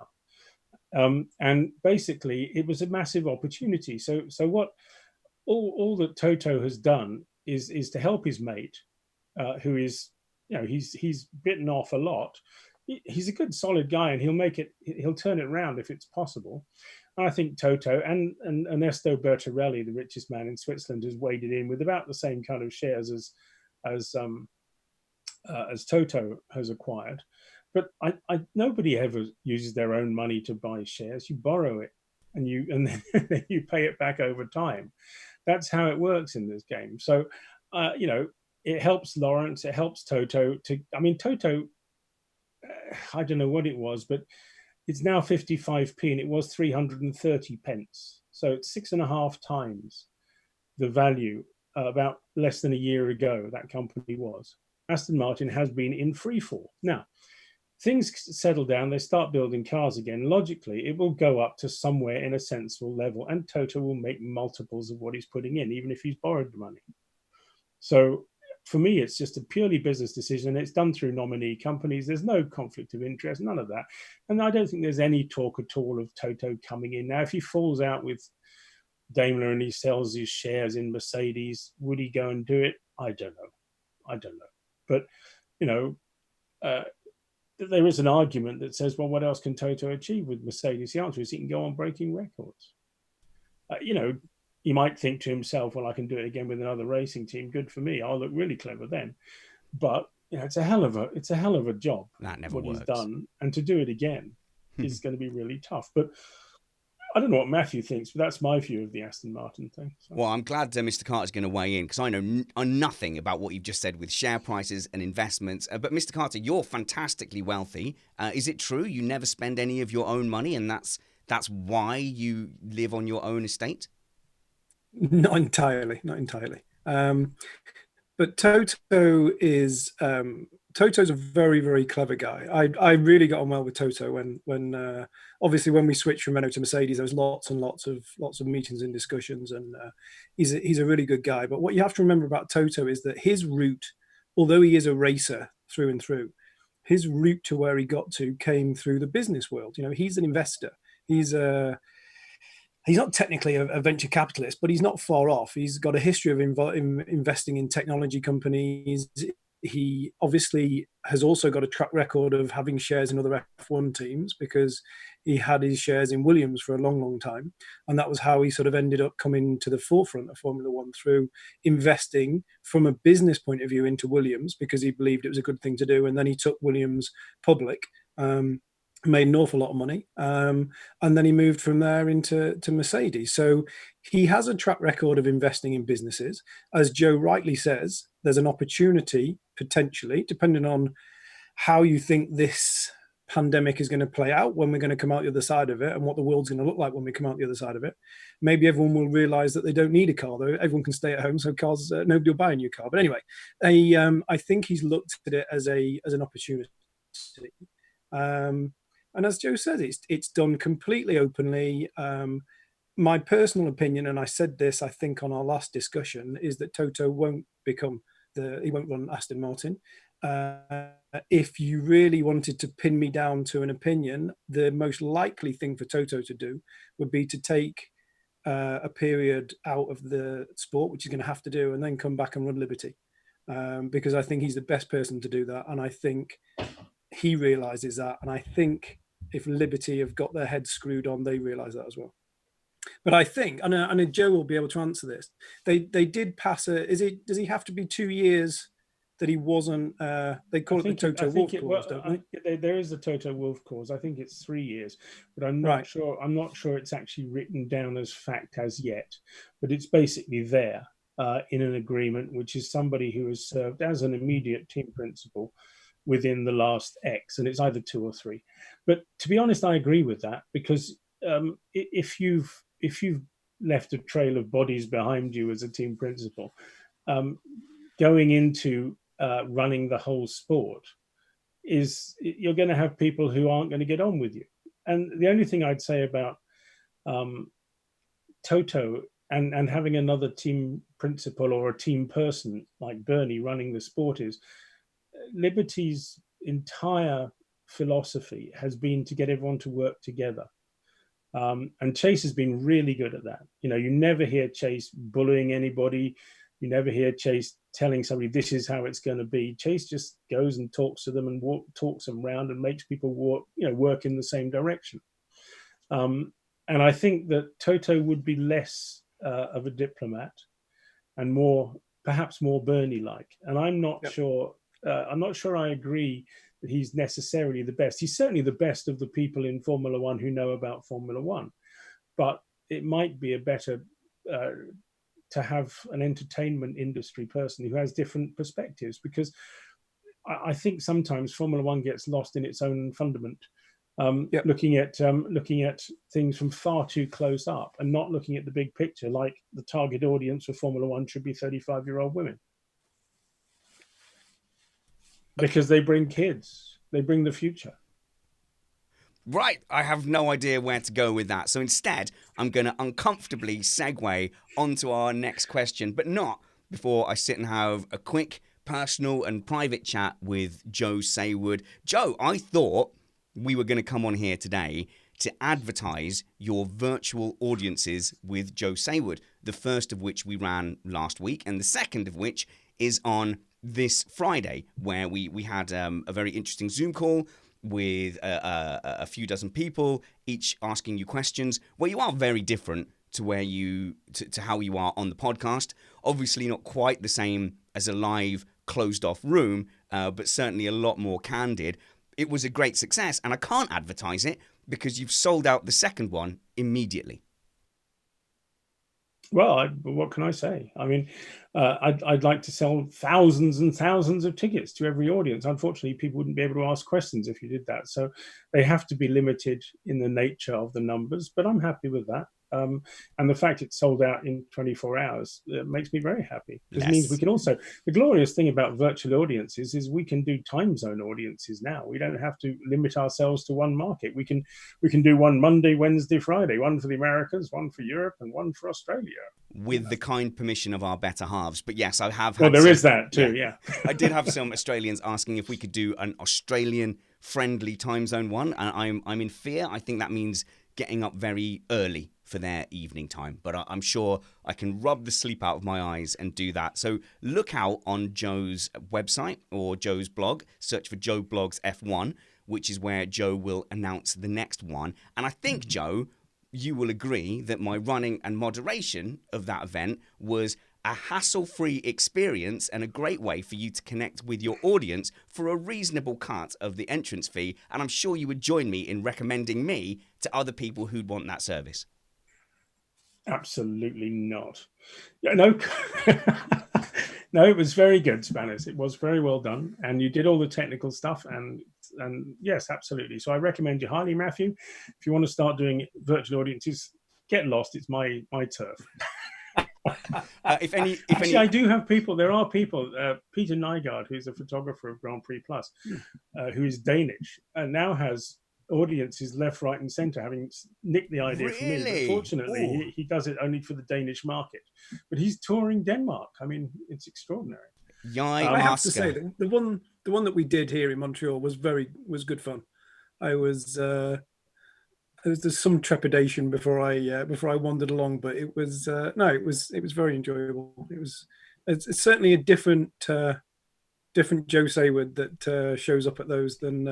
And basically, it was a massive opportunity. So what all that Toto has done is to help his mate, who is, he's bitten off a lot. He's a good, solid guy, and he'll turn it around if it's possible. And I think Toto and Ernesto Bertarelli, the richest man in Switzerland, has waded in with about the same kind of shares as Toto has acquired. But nobody ever uses their own money to buy shares. You borrow it, and then you pay it back over time. That's how it works in this game. So, it helps Lawrence. It helps Toto. Toto. I don't know what it was, but it's now 55p, and it was 330 pence. So it's 6.5 times the value about less than a year ago that company was. Aston Martin has been in free fall. Now, things settle down, they start building cars again. Logically, it will go up to somewhere in a sensible level, and Toto will make multiples of what he's putting in, even if he's borrowed the money. So for me, it's just a purely business decision, and it's done through nominee companies. There's no conflict of interest, none of that. And I don't think there's any talk at all of Toto coming in. Now, if he falls out with Daimler and he sells his shares in Mercedes, would he go and do it? I don't know. But, there is an argument that says, well, what else can Toto achieve with Mercedes? The answer is he can go on breaking records. He might think to himself, well, I can do it again with another racing team. Good for me. I'll look really clever then. But it's a hell of a job. That never works. He's done, and to do it again is going to be really tough. But I don't know what Matthew thinks, but that's my view of the Aston Martin thing. So. Well, I'm glad Mr. Carter's going to weigh in, because I know nothing about what you've just said with share prices and investments. But Mr. Carter, you're fantastically wealthy. Is it true you never spend any of your own money, and that's why you live on your own estate? Not entirely. But Toto is Toto's a very, very clever guy. I really got on well with Toto when obviously when we switched from Renault to Mercedes, there was lots and lots of meetings and discussions, and he's a really good guy. But what you have to remember about Toto is that his route, although he is a racer through and through, his route to where he got to came through the business world. He's an investor. He's not technically a venture capitalist, but he's not far off. He's got a history of investing in technology companies. He obviously has also got a track record of having shares in other F1 teams, because he had his shares in Williams for a long, long time. And that was how he sort of ended up coming to the forefront of Formula One, through investing from a business point of view into Williams, because he believed it was a good thing to do. And then he took Williams public, made an awful lot of money, and then he moved from there into Mercedes. So he has a track record of investing in businesses. As Joe rightly says, there's an opportunity potentially, depending on how you think this pandemic is going to play out, when we're going to come out the other side of it, and what the world's going to look like when we come out the other side of it. Maybe everyone will realize that they don't need a car, though. Everyone can stay at home, so cars, nobody will buy a new car. But anyway, I think he's looked at it as an opportunity. And as Joe said, it's done completely openly. My personal opinion, and I said this, I think, on our last discussion, is that Toto won't run Aston Martin. If you really wanted to pin me down to an opinion, the most likely thing for Toto to do would be to take a period out of the sport, which he's going to have to do, and then come back and run Liberty, because I think he's the best person to do that. And I think he realizes that. And I think if Liberty have got their heads screwed on, they realize that as well. But I think, and Joe will be able to answer this, they did pass does he have to be 2 years that he wasn't, they call it the Toto Wolff clause, don't they? There is a Toto Wolff clause. I think it's 3 years, but I'm not sure. I'm not sure it's actually written down as fact as yet, but it's basically there in an agreement, which is somebody who has served as an immediate team principal within the last X, and it's either 2 or 3. But to be honest, I agree with that, because if you've left a trail of bodies behind you as a team principal, going into running the whole sport, you're going to have people who aren't going to get on with you. And the only thing I'd say about Toto and having another team principal or a team person like Bernie running the sport is, Liberty's entire philosophy has been to get everyone to work together. And Chase has been really good at that. You know, you never hear Chase bullying anybody. You never hear Chase telling somebody this is how it's going to be. Chase just goes and talks to them and talks them around and makes people work in the same direction. And I think that Toto would be less of a diplomat and perhaps more Bernie-like. And I'm not sure. I'm not sure I agree that he's necessarily the best. He's certainly the best of the people in Formula One who know about Formula One, but it might be a better to have an entertainment industry person who has different perspectives, because I think sometimes Formula One gets lost in its own fundament, looking at things from far too close up and not looking at the big picture, like the target audience for Formula One should be 35-year-old women. Because they bring kids, they bring the future. Right, I have no idea where to go with that. So instead, I'm going to uncomfortably segue onto our next question, but not before I sit and have a quick personal and private chat with Joe Saward. Joe, I thought we were going to come on here today to advertise your virtual audiences with Joe Saward, the first of which we ran last week, and the second of which is on this Friday, where we had a very interesting Zoom call with a few dozen people, each asking you questions, where you are very different to how you are on the podcast. Obviously not quite the same as a live closed off room, but certainly a lot more candid. It was a great success, and I can't advertise it because you've sold out the second one immediately. Well, what can I say? I mean, I'd like to sell thousands and thousands of tickets to every audience. Unfortunately, people wouldn't be able to ask questions if you did that. So they have to be limited in the nature of the numbers, but I'm happy with that. And the fact it's sold out in 24 hours makes me very happy. Because it means we can also, the glorious thing about virtual audiences is we can do time zone audiences now. We don't have to limit ourselves to one market. We can do one Monday, Wednesday, Friday, one for the Americas, one for Europe, and one for Australia. With the kind permission of our better halves. But yes, I have had Well, there is that too, yeah. I did have some Australians asking if we could do an Australian-friendly time zone one, and I'm in fear. I think that means getting up very early for their evening time. But I'm sure I can rub the sleep out of my eyes and do that. So look out on Joe's website or Joe's blog. Search for Joe Blogs F1, which is where Joe will announce the next one. And I think, Joe, you will agree that my running and moderation of that event was a hassle-free experience and a great way for you to connect with your audience for a reasonable cut of the entrance fee. And I'm sure you would join me in recommending me to other people who'd want that service. Absolutely not. No, No, it was very good, Spanis. It was very well done, and you did all the technical stuff. And yes, absolutely. So I recommend you highly, Matthew. If you want to start doing virtual audiences, get lost. It's my turf. Actually, I do have people. There are people. Peter Nygaard, who's a photographer of Grand Prix Plus, who is Danish, and now has audiences left, right, and centre, having nicked the idea from me. But fortunately, he does it only for the Danish market. But he's touring Denmark. I mean, it's extraordinary. I have to say, the one that we did here in Montreal was good fun. There's some trepidation before I wandered along, but it was very enjoyable. It's certainly a different Joe Saward that shows up at those than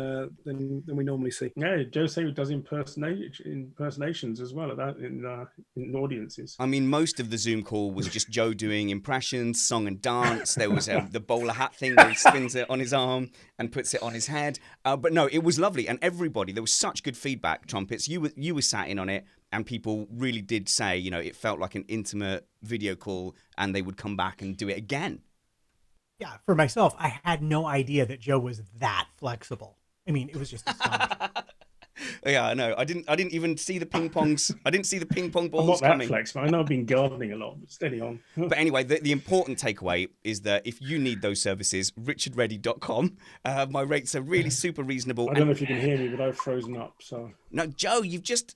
we normally see. Yeah, Joe Saward does impersonations as well in audiences. I mean, most of the Zoom call was just Joe doing impressions, song and dance. There was the bowler hat thing where he spins it on his arm and puts it on his head. But no, it was lovely, and everybody. There was such good feedback. Trumpets, you were sat in on it, and people really did say, it felt like an intimate video call, and they would come back and do it again. Yeah, for myself, I had no idea that Joe was that flexible. I mean, it was just astonishing. Yeah, I know. I didn't even see the ping pongs. I didn't see the ping pong balls I'm not that coming. flexible. I know I've been gardening a lot, but steady on. But anyway, the important takeaway is that if you need those services, richardreddy.com. My rates are really super reasonable. I don't know if you can hear me, but I've frozen up. So no, Joe,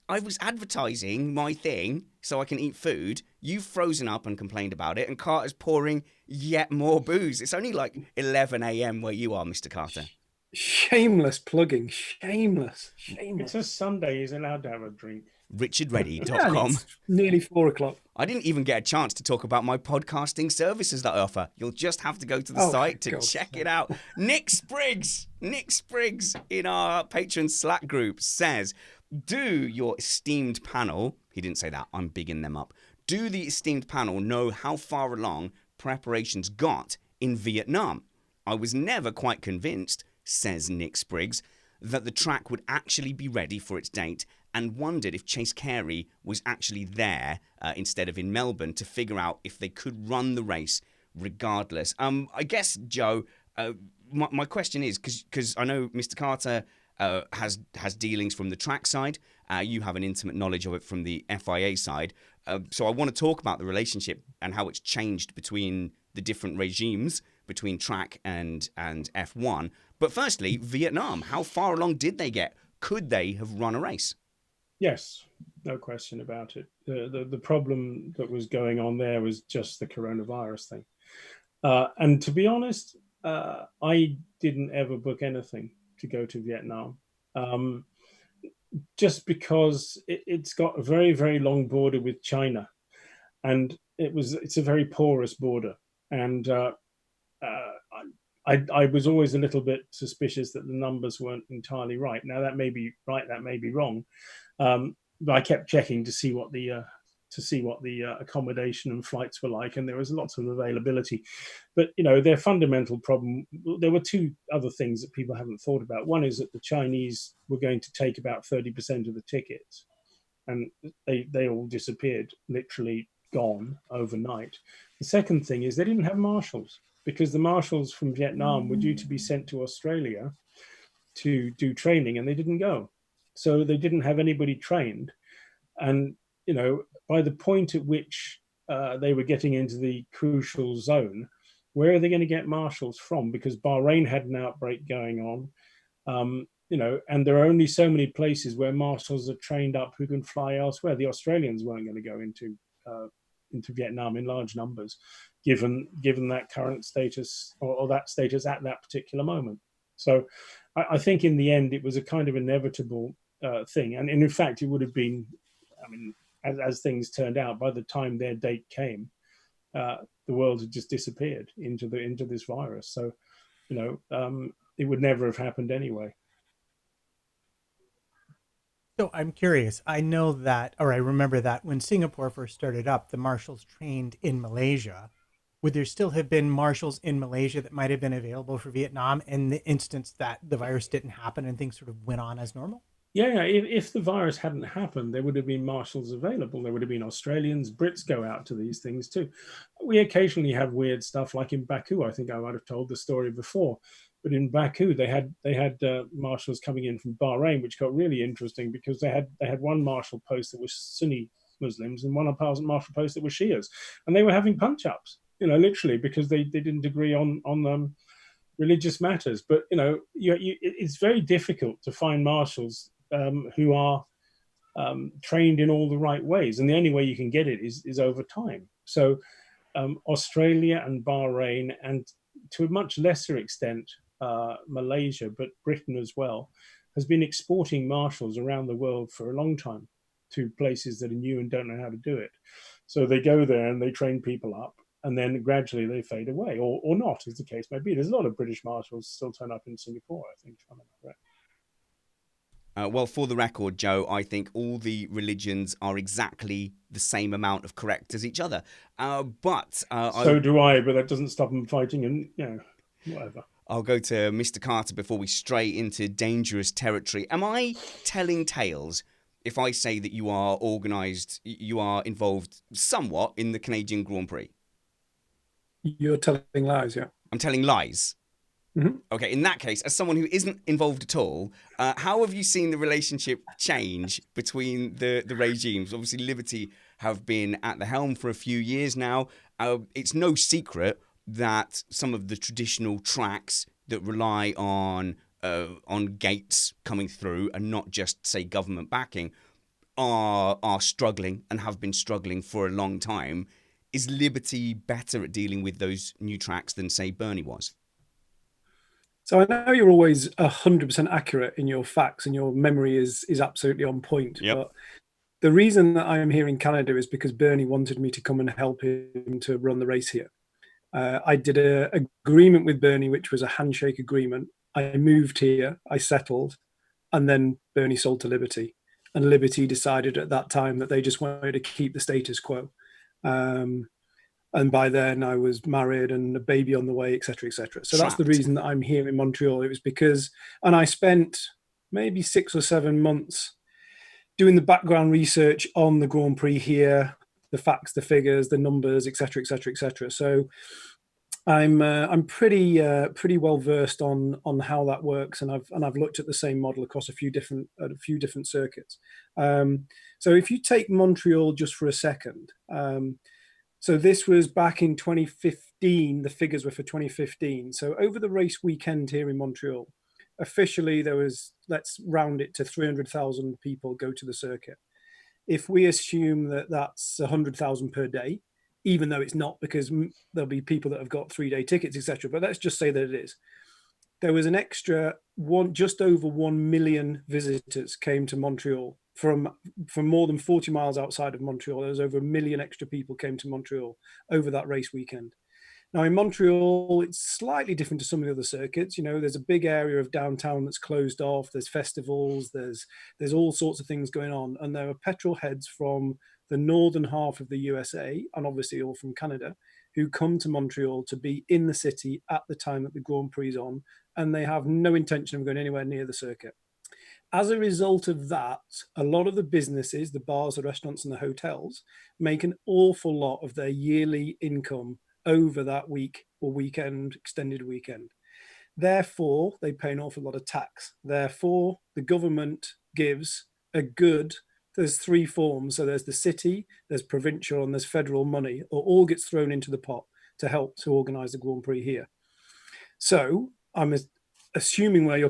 I was advertising my thing so I can eat food. You've frozen up and complained about it, and Carter's pouring yet more booze. It's only like 11 a.m. where you are, Mr. Carter. Shameless plugging. Shameless. It's a Sunday. He's allowed to have a drink. richardreddy.com. Yeah, nearly 4 o'clock. I didn't even get a chance to talk about my podcasting services that I offer. You'll just have to go to the site to check it out. Nick Spriggs in our Patreon Slack group says, do your esteemed panel, he didn't say that, I'm bigging them up, do the esteemed panel know how far along preparations got in Vietnam? I was never quite convinced, says Nick Spriggs, that the track would actually be ready for its date, and wondered if Chase Carey was actually there instead of in Melbourne to figure out if they could run the race regardless. I guess, Joe, my question is, because I know Mr. Carter has dealings from the track side. You have an intimate knowledge of it from the FIA side. So I want to talk about the relationship and how it's changed between the different regimes, between track and F1. But firstly, Vietnam, how far along did they get? Could they have run a race? Yes, no question about it. The problem that was going on there was just the coronavirus thing. And to be honest, I didn't ever book anything to go to Vietnam, just because it's got a very, very long border with China, and it's a very porous border. And I was always a little bit suspicious that the numbers weren't entirely right. Now, that may be right, that may be wrong, but I kept checking to see what the accommodation and flights were like, and there was lots of availability. But their fundamental problem, there were two other things that people haven't thought about. One is that the Chinese were going to take about 30% of the tickets, and they all disappeared, literally gone overnight. The second thing is they didn't have marshals, because the marshals from Vietnam were due to be sent to Australia to do training, and they didn't go. So they didn't have anybody trained. And by the point at which they were getting into the crucial zone, where are they going to get marshals from? Because Bahrain had an outbreak going on, and there are only so many places where marshals are trained up who can fly elsewhere. The Australians weren't going to go into Vietnam in large numbers, given that current status or that status at that particular moment. So I think in the end it was a kind of inevitable thing, and in fact it would have been. I mean, as things turned out, by the time their date came, the world had just disappeared into this virus. So, it would never have happened anyway. So I'm curious. I know that, or I remember that when Singapore first started up, the marshals trained in Malaysia. Would there still have been marshals in Malaysia that might have been available for Vietnam in the instance that the virus didn't happen and things sort of went on as normal? Yeah, if the virus hadn't happened, there would have been marshals available. There would have been Australians, Brits go out to these things too. We occasionally have weird stuff, like in Baku. I think I might have told the story before, but in Baku they had marshals coming in from Bahrain, which got really interesting because they had one marshal post that was Sunni Muslims and one marshal post that was Shias, and they were having punch ups, literally because they didn't agree on religious matters. But it's very difficult to find marshals who are trained in all the right ways, and the only way you can get it is over time. So Australia and Bahrain, and to a much lesser extent Malaysia, but Britain as well, has been exporting marshals around the world for a long time to places that are new and don't know how to do it. So they go there and they train people up, and then gradually they fade away, or not, as the case may be. There's a lot of British marshals still turn up in Singapore, I think, if I'm correct. Well, for the record, Joe, I think all the religions are exactly the same amount of correct as each other. So do I, but that doesn't stop them fighting and, whatever. I'll go to Mr. Carter before we stray into dangerous territory. Am I telling tales if I say that you are organised, you are involved somewhat in the Canadian Grand Prix? You're telling lies, yeah. I'm telling lies. Mm-hmm. Okay, in that case, as someone who isn't involved at all, how have you seen the relationship change between the regimes? Obviously, Liberty have been at the helm for a few years now. It's no secret that some of the traditional tracks that rely on gates coming through and not just, say, government backing are struggling and have been struggling for a long time. Is Liberty better at dealing with those new tracks than, say, Bernie was? So I know you're always 100% accurate in your facts and your memory is absolutely on point. Yep. But the reason that I'm here in Canada is because Bernie wanted me to come and help him to run the race here. I did an agreement with Bernie, which was a handshake agreement. I moved here, I settled, and then Bernie sold to Liberty. And Liberty decided at that time that they just wanted to keep the status quo. And by then I was married and a baby on the way, et cetera, et cetera. So that's the reason that I'm here in Montreal. It was because, and I spent maybe 6 or 7 months doing the background research on the Grand Prix here, the facts, the figures, the numbers, et cetera, et cetera, et cetera. So I'm pretty well versed on how that works, and I've looked at the same model across a few different circuits. So if you take Montreal just for a second. So this was back in 2015. The figures were for 2015. So over the race weekend here in Montreal, officially there was, let's round it to 300,000 people go to the circuit. If we assume that that's 100,000 per day, even though it's not, because there'll be people that have got 3-day tickets, etc. But let's just say that it is. There was an extra just over 1 million visitors came to Montreal from more than 40 miles outside of Montreal. There was over 1 million extra people came to Montreal over that race weekend. Now in Montreal, it's slightly different to some of the other circuits. There's a big area of downtown that's closed off. There's festivals. There's all sorts of things going on, and there are petrol heads from the northern half of the USA, and obviously all from Canada, who come to Montreal to be in the city at the time that the Grand Prix is on, and they have no intention of going anywhere near the circuit. As a result of that, a lot of the businesses, the bars, the restaurants, and the hotels make an awful lot of their yearly income over that week or weekend, extended weekend. Therefore, they pay an awful lot of tax. Therefore, the government gives there's 3 forms. So there's the city, there's provincial, and there's federal money, or all gets thrown into the pot to help to organise the Grand Prix here. So I'm assuming where your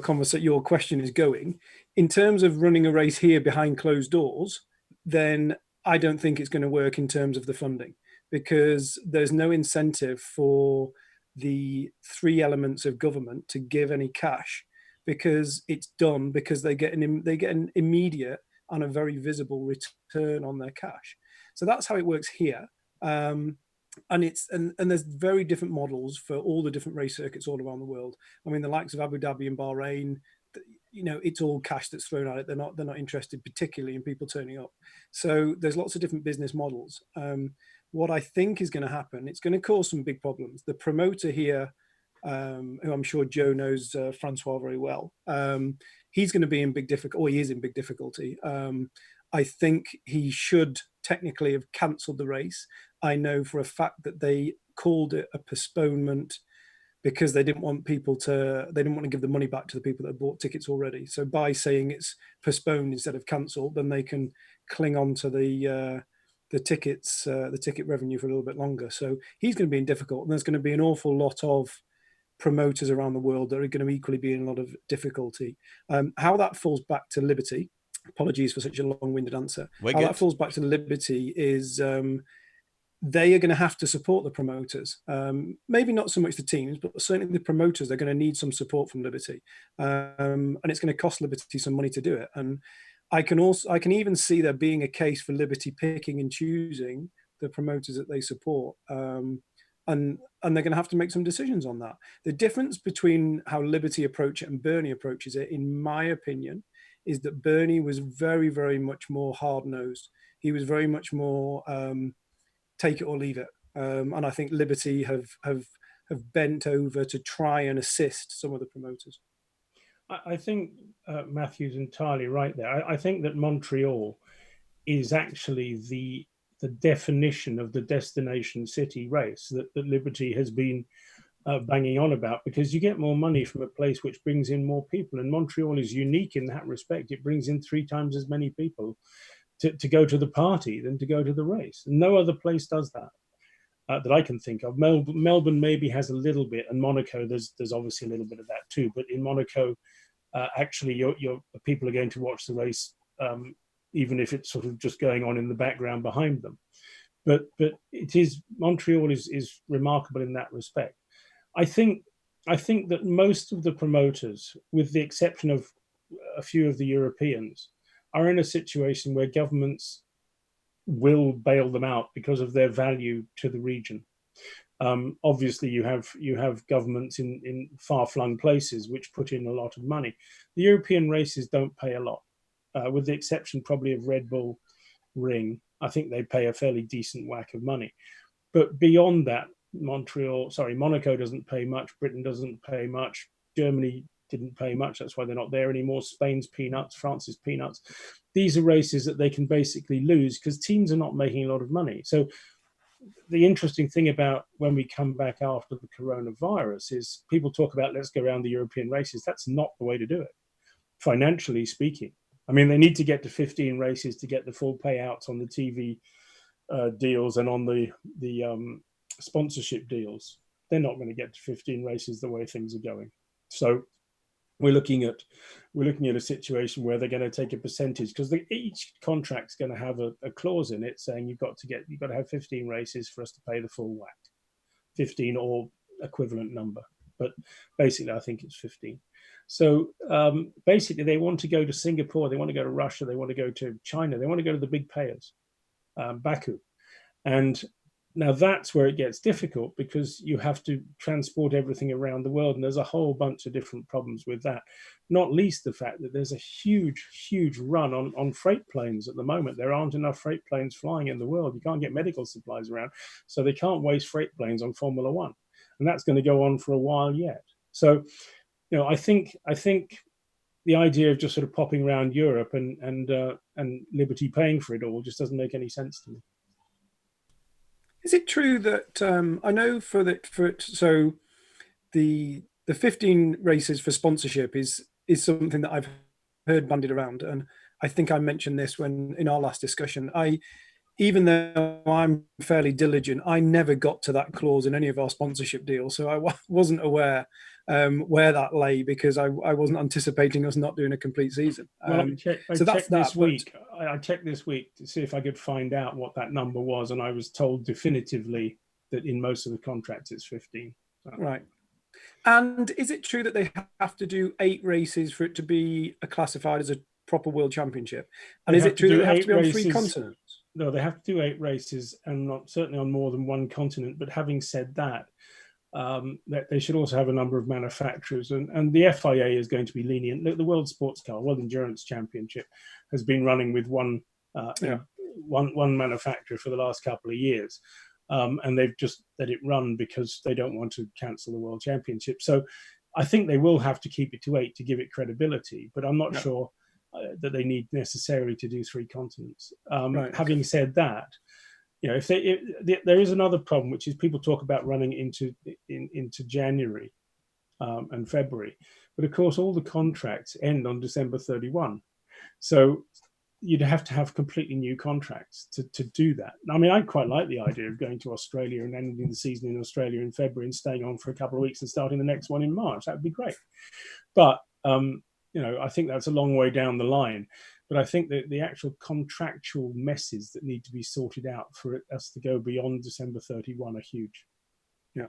question is going. In terms of running a race here behind closed doors, then I don't think it's going to work in terms of the funding, because there's no incentive for the 3 elements of government to give any cash, because it's done because they get an immediate and a very visible return on their cash. So that's how it works here. And there's very different models for all the different race circuits all around the world. I mean, the likes of Abu Dhabi and Bahrain, it's all cash that's thrown at it. They're not interested particularly in people turning up. So there's lots of different business models. What I think is going to happen, it's going to cause some big problems. The promoter here, who I'm sure Joe knows, Francois, very well, he's going to be in big difficulty, or he is in big difficulty. I think he should technically have cancelled the race. I know for a fact that they called it a postponement because they didn't want to give the money back to the people that had bought tickets already. So by saying it's postponed instead of cancelled, then they can cling on to the tickets, the ticket revenue for a little bit longer. So he's going to be in difficult, and there's going to be an awful lot of promoters around the world that are going to equally be in a lot of difficulty. How that falls back to Liberty, apologies for such a long-winded answer. That falls back to Liberty is they are going to have to support the promoters. Maybe not so much the teams, but certainly the promoters. They're going to need some support from Liberty, and it's going to cost Liberty some money to do it. And I can even see there being a case for Liberty picking and choosing the promoters that they support. And they're going to have to make some decisions on that. The difference between how Liberty approach it and Bernie approaches it, in my opinion, is that Bernie was very, very much more hard-nosed. He was very much more take it or leave it. And I think Liberty have bent over to try and assist some of the promoters. I think Matthew's entirely right there. I think that Montreal is actually the definition of the destination city race that Liberty has been banging on about, because you get more money from a place which brings in more people. And Montreal is unique in that respect. It brings in 3 times as many people to go to the party than to go to the race. No other place does that. That I can think of. Melbourne maybe has a little bit, and Monaco, there's obviously a little bit of that too. But in Monaco, actually, your people are going to watch the race, even if it's sort of just going on in the background behind them. But Montreal is remarkable in that respect. I think that most of the promoters, with the exception of a few of the Europeans, are in a situation where governments will bail them out because of their value to the region. Obviously, you have governments in far-flung places which put in a lot of money. The European races don't pay a lot, with the exception probably of Red Bull Ring. I think they pay a fairly decent whack of money. But beyond that, Monaco doesn't pay much. Britain doesn't pay much. Germany didn't pay much. That's why they're not there anymore. Spain's peanuts, France's peanuts. These are races that they can basically lose because teams are not making a lot of money. So the interesting thing about when we come back after the coronavirus is people talk about, let's go around the European races. That's not the way to do it, financially speaking. I mean, they need to get to 15 races to get the full payouts on the TV deals and on the sponsorship deals. They're not going to get to 15 races the way things are going. So we're looking at a situation where they're going to take a percentage, because each contract's going to have a clause in it saying you've got to have 15 races for us to pay the full whack, 15 or equivalent number. But basically, I think it's 15. So basically, they want to go to Singapore, they want to go to Russia, they want to go to China, they want to go to the big payers, Baku. And now that's where it gets difficult, because you have to transport everything around the world. And there's a whole bunch of different problems with that, not least the fact that there's a huge run on freight planes at the moment. There aren't enough freight planes flying in the world. You can't get medical supplies around. So they can't waste freight planes on Formula One. And that's going to go on for a while yet. So, I think the idea of just sort of popping around Europe and Liberty paying for it all just doesn't make any sense to me. Is it true that I know so the 15 races for sponsorship is something that I've heard bandied around, and I think I mentioned this in our last discussion. Even though I'm fairly diligent, I never got to that clause in any of our sponsorship deals, so I wasn't aware where that lay, because I wasn't anticipating us not doing a complete season. Well, I checked this week to see if I could find out what that number was, and I was told definitively that in most of the contracts it's 15. So. Right. And is it true that they have to do 8 races for it to be classified as a proper world championship? And is it true that they have to be on 3 continents? No, they have to do 8 races, and not certainly on more than 1 continent. But having said that, they should also have a number of manufacturers, and the FIA is going to be lenient. The World Sports Car, World Endurance Championship, has been running with one manufacturer for the last couple of years, and they've just let it run because they don't want to cancel the World Championship. So I think they will have to keep it to 8 to give it credibility, but I'm not Yeah. sure that they need necessarily to do 3 continents. Right. Having said that, you know, if there is another problem, which is people talk about running into January and February, but of course all the contracts end on December 31. So you'd have to have completely new contracts to do that. I mean, I quite like the idea of going to Australia and ending the season in Australia in February and staying on for a couple of weeks and starting the next one in March. That would be great. But, you know, I think that's a long way down the line. But I think that the actual contractual messes that need to be sorted out for us to go beyond December 31 are huge. Yeah.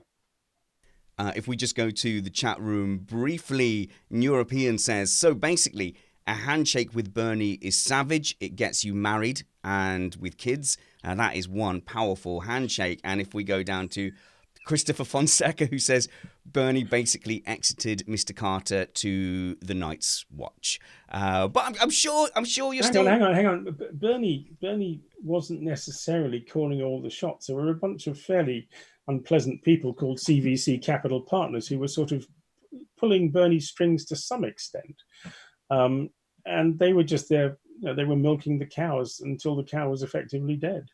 If we just go to the chat room briefly, European says, so basically, a handshake with Bernie is savage. It gets you married and with kids. That is one powerful handshake. And if we go down to Christopher Fonseca, who says Bernie basically exited Mr. Carter to the Night's Watch. But I'm sure you're hang on. Bernie wasn't necessarily calling all the shots. There were a bunch of fairly unpleasant people called CVC Capital Partners who were sort of pulling Bernie's strings to some extent. And they were just there, you know, they were milking the cows until the cow was effectively dead.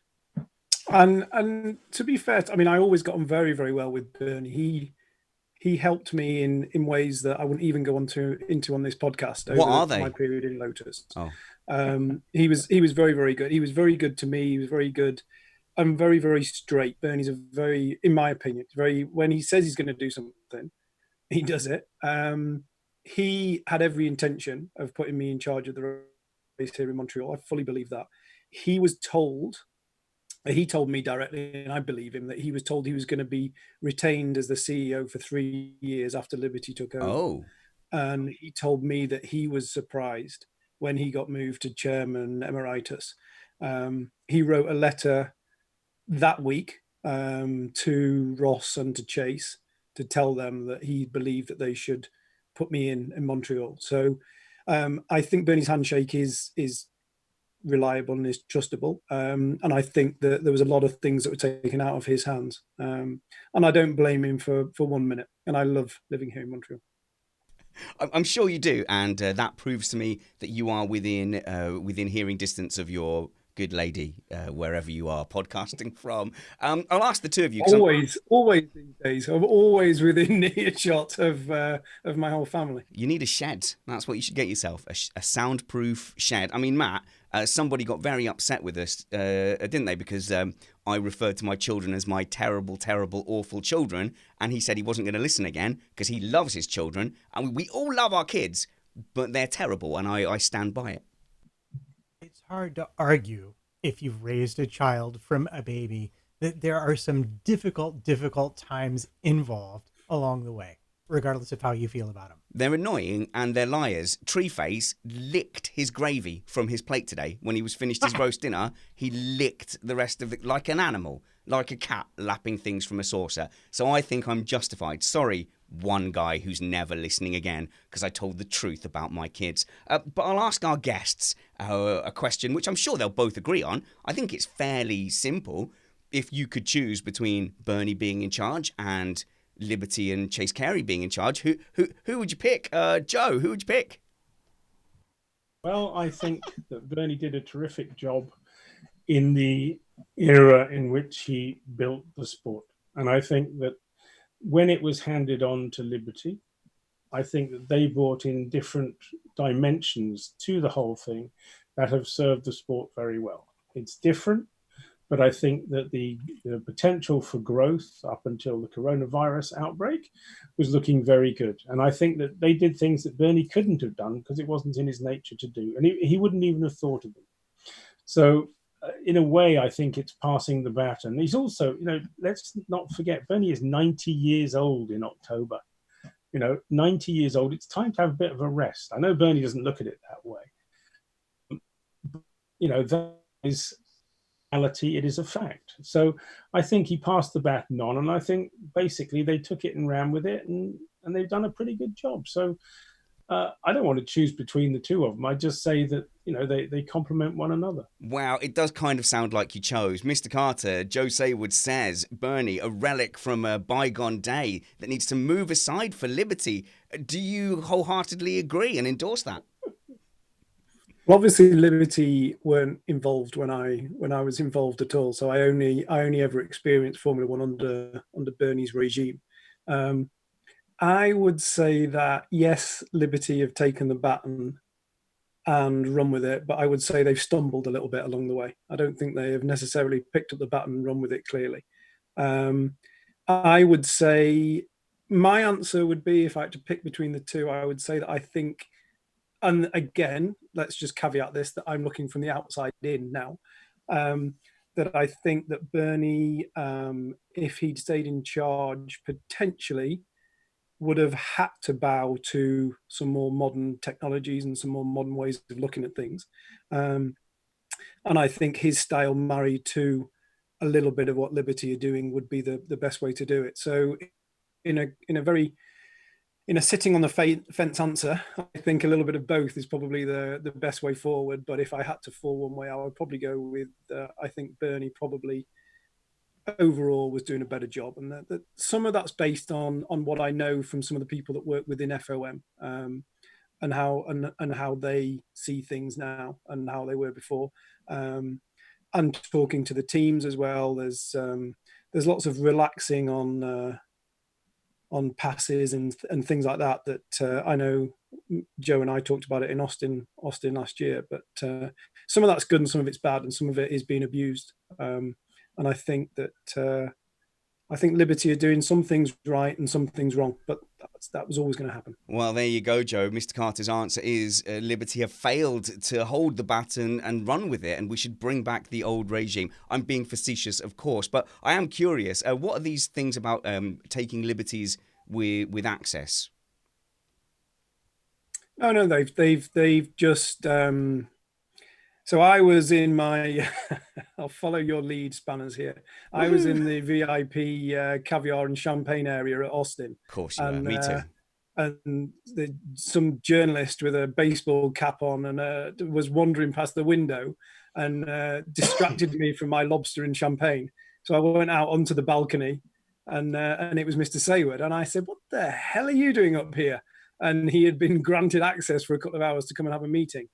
And to be fair, I mean, I always got on very, very well with Bernie. He helped me in ways that I wouldn't even go into on this podcast. What are they? My period in Lotus. Oh. He was very, very good. He was very good to me. He was very good. I'm very, very straight. Bernie's a very, in my opinion, very, when he says he's going to do something, he does it. He had every intention of putting me in charge of the race here in Montreal. I fully believe that. He told me directly, and I believe him, that he was told he was going to be retained as the CEO for 3 years after Liberty took over. Oh. And he told me that he was surprised when he got moved to chairman emeritus. He wrote a letter that week to Ross and to Chase to tell them that he believed that they should put me in Montreal. So I think Bernie's handshake is reliable and is trustable. And I think that there was a lot of things that were taken out of his hands. And I don't blame him for 1 minute. And I love living here in Montreal. I'm sure you do, and that proves to me that you are within hearing distance of your good lady, wherever you are podcasting from. I'll ask the two of you. Always these days. I'm always within earshot of my whole family. You need a shed. That's what you should get yourself, a soundproof shed. I mean, Matt, somebody got very upset with us, didn't they? Because I referred to my children as my terrible, terrible, awful children, and he said he wasn't going to listen again because he loves his children, and we all love our kids, but they're terrible, and I stand by it. It's hard to argue, if you've raised a child from a baby, that there are some difficult times involved along the way, regardless of how you feel about them. They're annoying and they're liars. Treeface licked his gravy from his plate today. When he was finished his roast dinner, he licked the rest of it like an animal, like a cat lapping things from a saucer. So I think I'm justified. Sorry, one guy who's never listening again, because I told the truth about my kids. But I'll ask our guests a question, which I'm sure they'll both agree on. I think it's fairly simple. If you could choose between Bernie being in charge and Liberty and Chase Carey being in charge, who would you pick? Joe, who would you pick? Well, I think that Bernie did a terrific job in the era in which he built the sport. And I think that when it was handed on to Liberty, I think that they brought in different dimensions to the whole thing that have served the sport very well. It's different, but I think that the potential for growth up until the coronavirus outbreak was looking very good. And I think that they did things that Bernie couldn't have done because it wasn't in his nature to do. And he wouldn't even have thought of them. So in a way, I think it's passing the baton. He's also, let's not forget, Bernie is 90 years old in October. 90 years old. It's time to have a bit of a rest. I know Bernie doesn't look at it that way. That is reality. It is a fact. So I think he passed the baton on, and I think basically they took it and ran with it, and they've done a pretty good job. So I don't want to choose between the two of them. I just say that, they complement one another. Wow, it does kind of sound like you chose. Mr. Carter, Joe Saward says, Bernie, a relic from a bygone day that needs to move aside for liberty. Do you wholeheartedly agree and endorse that? Well, obviously, Liberty weren't involved when I was involved at all. So I only ever experienced Formula One under Bernie's regime. I would say that yes, Liberty have taken the baton and run with it, but I would say they've stumbled a little bit along the way. I don't think they have necessarily picked up the baton and run with it clearly. I would say my answer would be, if I had to pick between the two, I would say that I think, and again, let's just caveat this, that I'm looking from the outside in now, that I think that Bernie, if he'd stayed in charge, potentially would have had to bow to some more modern technologies and some more modern ways of looking at things. And I think his style married to a little bit of what Liberty are doing would be the best way to do it. So in a sitting on the fence answer, I think a little bit of both is probably the best way forward. But if I had to fall one way, I would probably go with, I think Bernie probably overall was doing a better job. And that some of that's based on what I know from some of the people that work within FOM, and how they see things now and how they were before. And talking to the teams as well, there's lots of relaxing on passes and things like that I know Joe and I talked about it in Austin last year, but some of that's good and some of it's bad and some of it is being abused. And I think that Liberty are doing some things right and some things wrong, but that was always going to happen. Well, there you go, Joe. Mr. Carter's answer is Liberty have failed to hold the baton and run with it, and we should bring back the old regime. I'm being facetious, of course, but I am curious. What are these things about taking liberties with access? No, they've just. So I was in my. I'll follow your lead, spanners here. I was in the VIP caviar and champagne area at Austin. Of course you were. Me too. And some journalist with a baseball cap on and was wandering past the window and distracted me from my lobster and champagne. So I went out onto the balcony and it was Mr. Saward. And I said, "What the hell are you doing up here?" And he had been granted access for a couple of hours to come and have a meeting.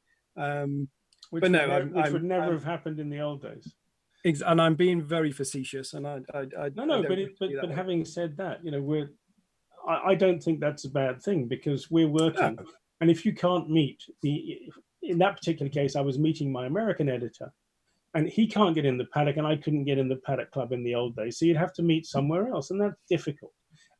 Which would never have happened in the old days. And I'm being very facetious. And but having said that, I don't think that's a bad thing because we're working. No. And if you can't meet in that particular case, I was meeting my American editor and he can't get in the paddock and I couldn't get in the paddock club in the old days. So you'd have to meet somewhere else. And that's difficult.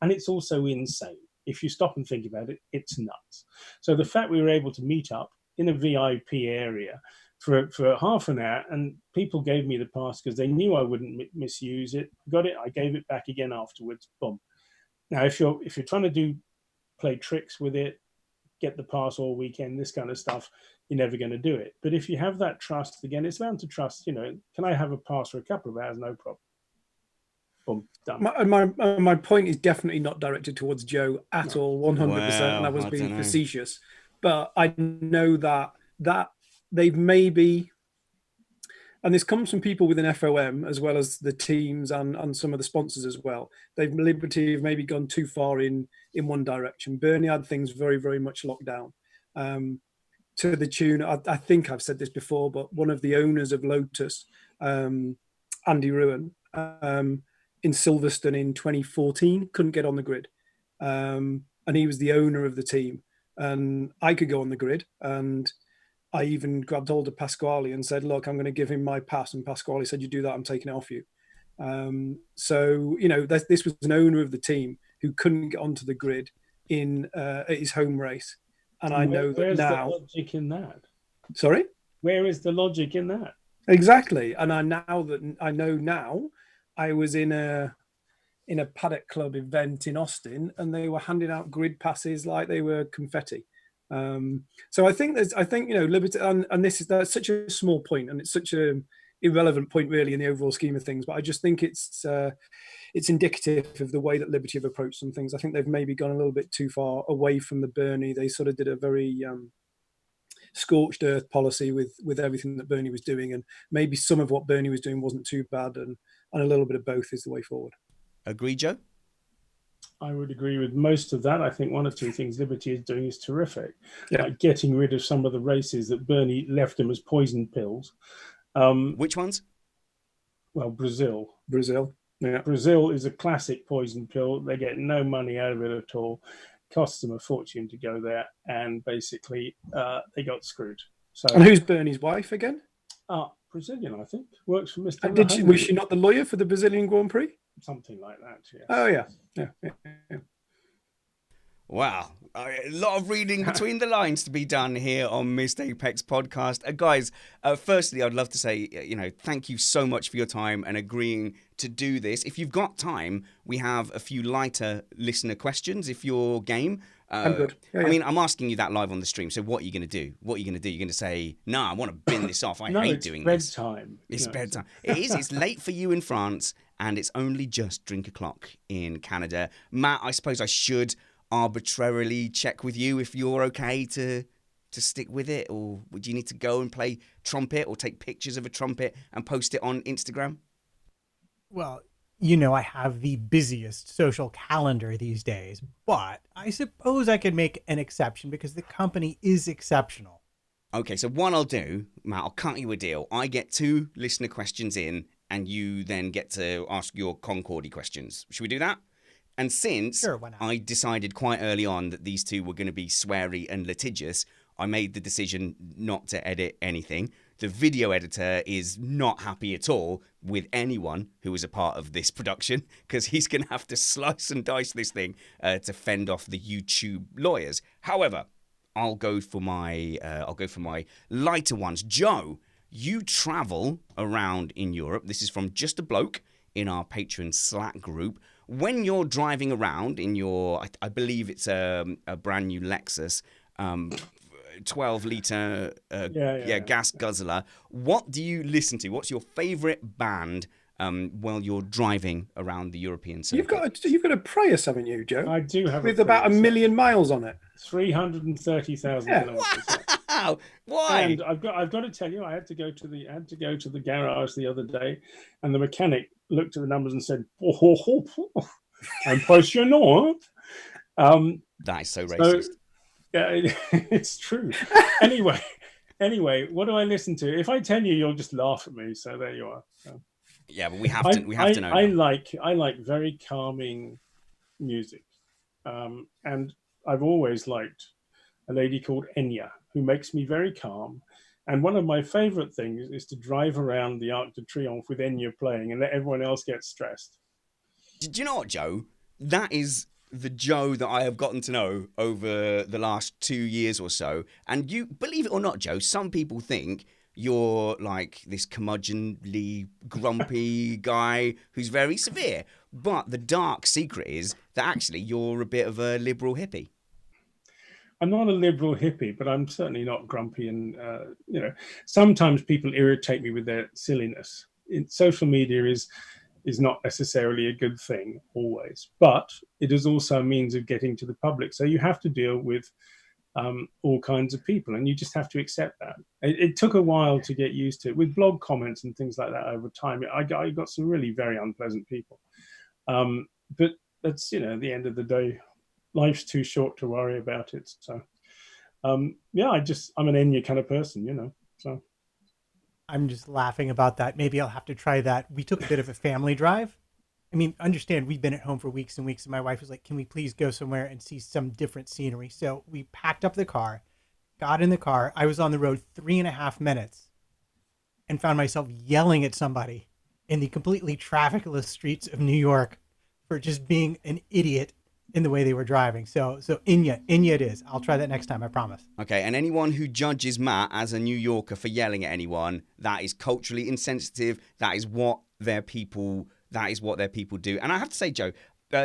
And it's also insane. If you stop and think about it, it's nuts. So the fact we were able to meet up in a VIP area for half an hour and people gave me the pass because they knew I wouldn't misuse it. Got it. I gave it back again afterwards. Boom. Now, if you're trying to play tricks with it, get the pass all weekend, this kind of stuff, you're never going to do it. But if you have that trust, again, it's down to trust. Can I have a pass for a couple of hours? No problem. Boom, done. My point is definitely not directed towards Joe at all, 100%. Wow, and I was being facetious. But I know that they've maybe, and this comes from people within FOM as well as the teams and some of the sponsors as well. Liberty have maybe gone too far in one direction. Bernie had things very, very much locked down. To the tune, I think I've said this before, but one of the owners of Lotus, Andy Ruin, in Silverstone in 2014, couldn't get on the grid. And he was the owner of the team. And I could go on the grid, and I even grabbed hold of Pasquale and said, "Look, I'm going to give him my pass." And Pasquale said, "You do that, I'm taking it off you." So this was an owner of the team who couldn't get onto the grid at his home race, and I know that now. Where's the logic in that? Sorry, where is the logic in that? Exactly, and I know now, I was in a paddock club event in Austin, and they were handing out grid passes like they were confetti. So I think Liberty, and that's such a small point, and it's irrelevant point really in the overall scheme of things. But I just think it's indicative of the way that Liberty have approached some things. I think they've maybe gone a little bit too far away from the Bernie. They sort of did a very scorched earth policy with everything that Bernie was doing, and maybe some of what Bernie was doing wasn't too bad, and a little bit of both is the way forward. Agree, Joe? I would agree with most of that. I think one or two things Liberty is doing is terrific. Yeah. Like getting rid of some of the races that Bernie left them as poison pills. Which ones? Well, Brazil. Yeah. Brazil is a classic poison pill. They get no money out of it at all. Costs them a fortune to go there, and basically they got screwed. So, and who's Bernie's wife again? Brazilian, I think. Works for Mr. Was she not the lawyer for the Brazilian Grand Prix? Something like that, yes. Oh, yeah. Wow. A lot of reading between the lines to be done here on Missed Apex podcast. Guys, firstly, I'd love to say, thank you so much for your time and agreeing to do this. If you've got time, we have a few lighter listener questions if you're game. I'm good. Yeah. I mean, I'm asking you that live on the stream. So what are you going to do? You're going to say, "No, I want to bin this off. I hate doing this." Bedtime. It's bedtime. It is. It's late for you in France, and it's only just drink o'clock in Canada. Matt, I suppose I should arbitrarily check with you if you're okay to stick with it, or would you need to go and play trumpet or take pictures of a trumpet and post it on Instagram? Well, I have the busiest social calendar these days, but I suppose I could make an exception because the company is exceptional. Okay, so what I'll do, Matt, I'll cut you a deal. I get 2 listener questions in, and you then get to ask your Concordy questions. Should we do that? And since Sure, why not? I decided quite early on that these 2 were going to be sweary and litigious, I made the decision not to edit anything. The video editor is not happy at all with anyone who was a part of this production because he's going to have to slice and dice this thing to fend off the YouTube lawyers. However, I'll go for my lighter ones. Joe, you travel around in Europe. This is from Just a Bloke in our Patreon Slack group. When you're driving around in your, I believe it's a brand new Lexus, 12-litre gas guzzler, what do you listen to? What's your favourite band while you're driving around the European circuit? You've got a Prius, haven't you, Joe? I do have with about 1 million miles on it. 330,000 kilometers. Wow! Why? And I've got to tell you, I had to go to the garage the other day, and the mechanic looked at the numbers and said, "Impressionnant." That is so racist. Yeah, it's true. Anyway, what do I listen to? If I tell you, you'll just laugh at me. So there you are. Yeah, but we have to know. I like very calming music, and I've always liked a lady called Enya, who makes me very calm. And one of my favorite things is to drive around the Arc de Triomphe with Enya playing and let everyone else get stressed. Do you know what, Joe? That is the Joe that I have gotten to know over the last 2 years or so. And you, believe it or not, Joe, some people think you're like this curmudgeonly, grumpy guy who's very severe. But the dark secret is that actually you're a bit of a liberal hippie. I'm not a liberal hippie, but I'm certainly not grumpy. And, sometimes people irritate me with their silliness. Social media is not necessarily a good thing always, but it is also a means of getting to the public. So you have to deal with all kinds of people, and you just have to accept that. It took a while to get used to it. With blog comments and things like that over time, I got some really very unpleasant people. But that's, at the end of the day, life's too short to worry about it. So, I'm an Enya kind of person, so. I'm just laughing about that. Maybe I'll have to try that. We took a bit of a family drive. I mean, understand, we've been at home for weeks and weeks, and my wife was like, can we please go somewhere and see some different scenery? So we packed up the car, got in the car. I was on the road 3.5 minutes and found myself yelling at somebody in the completely trafficless streets of New York for just being an idiot in the way they were driving. So Enya it is. I'll try that next time, I promise. Okay, and anyone who judges Matt as a New Yorker for yelling at anyone, that is culturally insensitive. That is what their people do. And I have to say, Joe,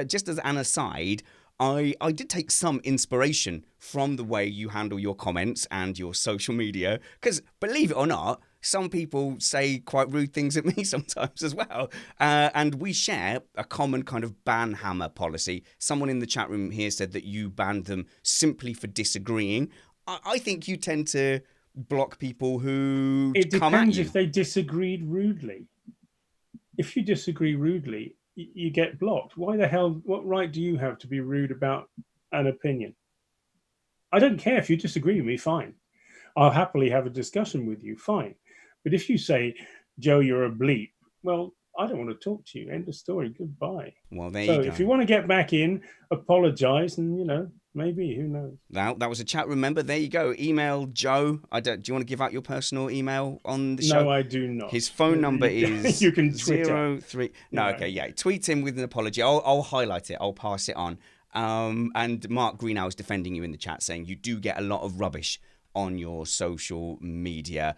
just as an aside, I did take some inspiration from the way you handle your comments and your social media, because believe it or not, some people say quite rude things at me sometimes as well. And we share a common kind of ban hammer policy. Someone in the chat room here said that you banned them simply for disagreeing. I think you tend to block people who come at depends you. if they disagreed rudely. If you disagree rudely, you get blocked. Why the hell, what right do you have to be rude about an opinion? I don't care if you disagree with me, fine. I'll happily have a discussion with you, fine. But if you say, Joe, you're a bleep, well, I don't want to talk to you. End of story. Goodbye. Well, there So you go. if you want to get back in, apologize, and maybe, who knows? That was a chat room member. There you go. Email Joe. Do you want to give out your personal email on the show? No, I do not. His phone number is you can Twitter. 03. No, okay, yeah. Tweet him with an apology. I'll highlight it. I'll pass it on. And Mark Greenhow is defending you in the chat, saying you do get a lot of rubbish on your social media.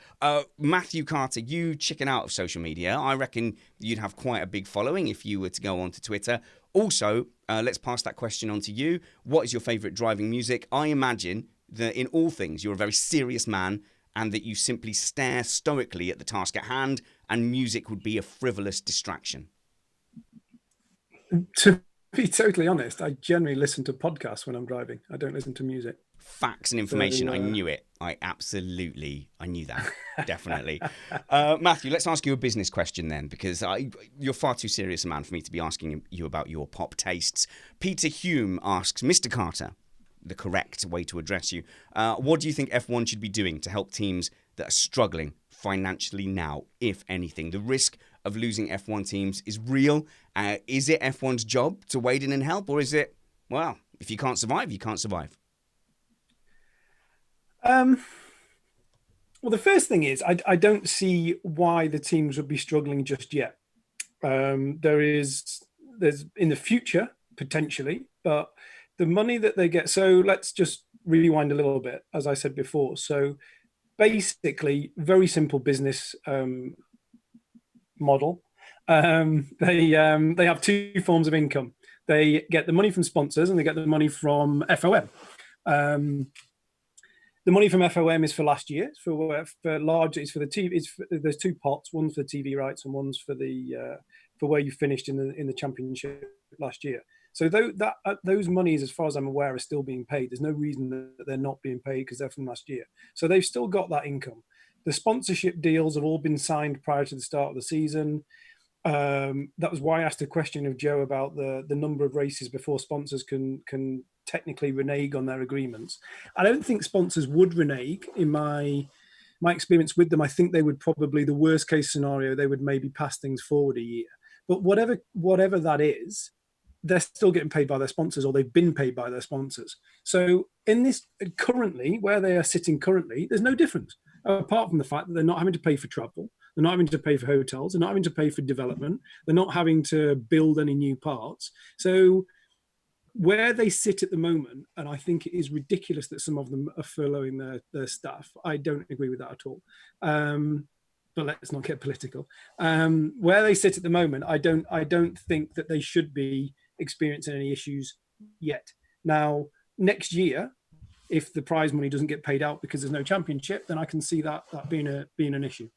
Matthew Carter, you chicken out of social media. I reckon you'd have quite a big following if you were to go onto Twitter. Also, let's pass that question on to you. What is your favourite driving music? I imagine that in all things you're a very serious man and that you simply stare stoically at the task at hand, and music would be a frivolous distraction. To be totally honest, I generally listen to podcasts when I'm driving. I don't listen to music. Facts and information. I knew it. I knew that. Definitely. Matthew, let's ask you a business question then, because you're far too serious a man for me to be asking you about your pop tastes. Peter Hume asks, Mr. Carter, the correct way to address you, what do you think F1 should be doing to help teams that are struggling financially now, if anything? The risk of losing F1 teams is real. Is it F1's job to wade in and help, or is it, well, if you can't survive, you can't survive? Well, the first thing is I don't see why the teams would be struggling just yet. There's in the future potentially, but the money that they get. So let's just rewind a little bit, as I said before. So basically, very simple business model. They have two forms of income. They get the money from sponsors and they get the money from FOM. The money from FOM is for last year. For large, it's for the TV. There's two pots. One's for the TV rights, and one's for the for where you finished in the championship last year. So those monies, as far as I'm aware, are still being paid. There's no reason that they're not being paid because they're from last year. So they've still got that income. The sponsorship deals have all been signed prior to the start of the season. That was why I asked a question of Joe about the number of races before sponsors can technically renege on their agreements. I don't think sponsors would renege. In my experience with them, I think they would probably, the worst case scenario, they would maybe pass things forward a year. But whatever that is, they're still getting paid by their sponsors, or they've been paid by their sponsors. So in this currently, where they are sitting currently, there's no difference, apart from the fact that they're not having to pay for travel, they're not having to pay for hotels, they're not having to pay for development, they're not having to build any new parts. So where they sit at the moment, and I think it is ridiculous that some of them are furloughing their staff. I don't agree with that at all. But let's not get political. Where they sit at the moment, I don't think that they should be experiencing any issues yet. Now, next year, if the prize money doesn't get paid out because there's no championship, then I can see that being an issue.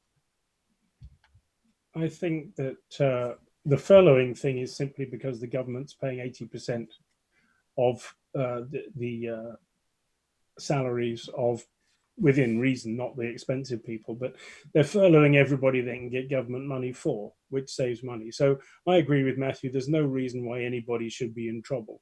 I think that the furloughing thing is simply because the government's paying 80% of the salaries of, within reason, not the expensive people, but they're furloughing everybody they can get government money for, which saves money. So I agree with Matthew. There's no reason why anybody should be in trouble.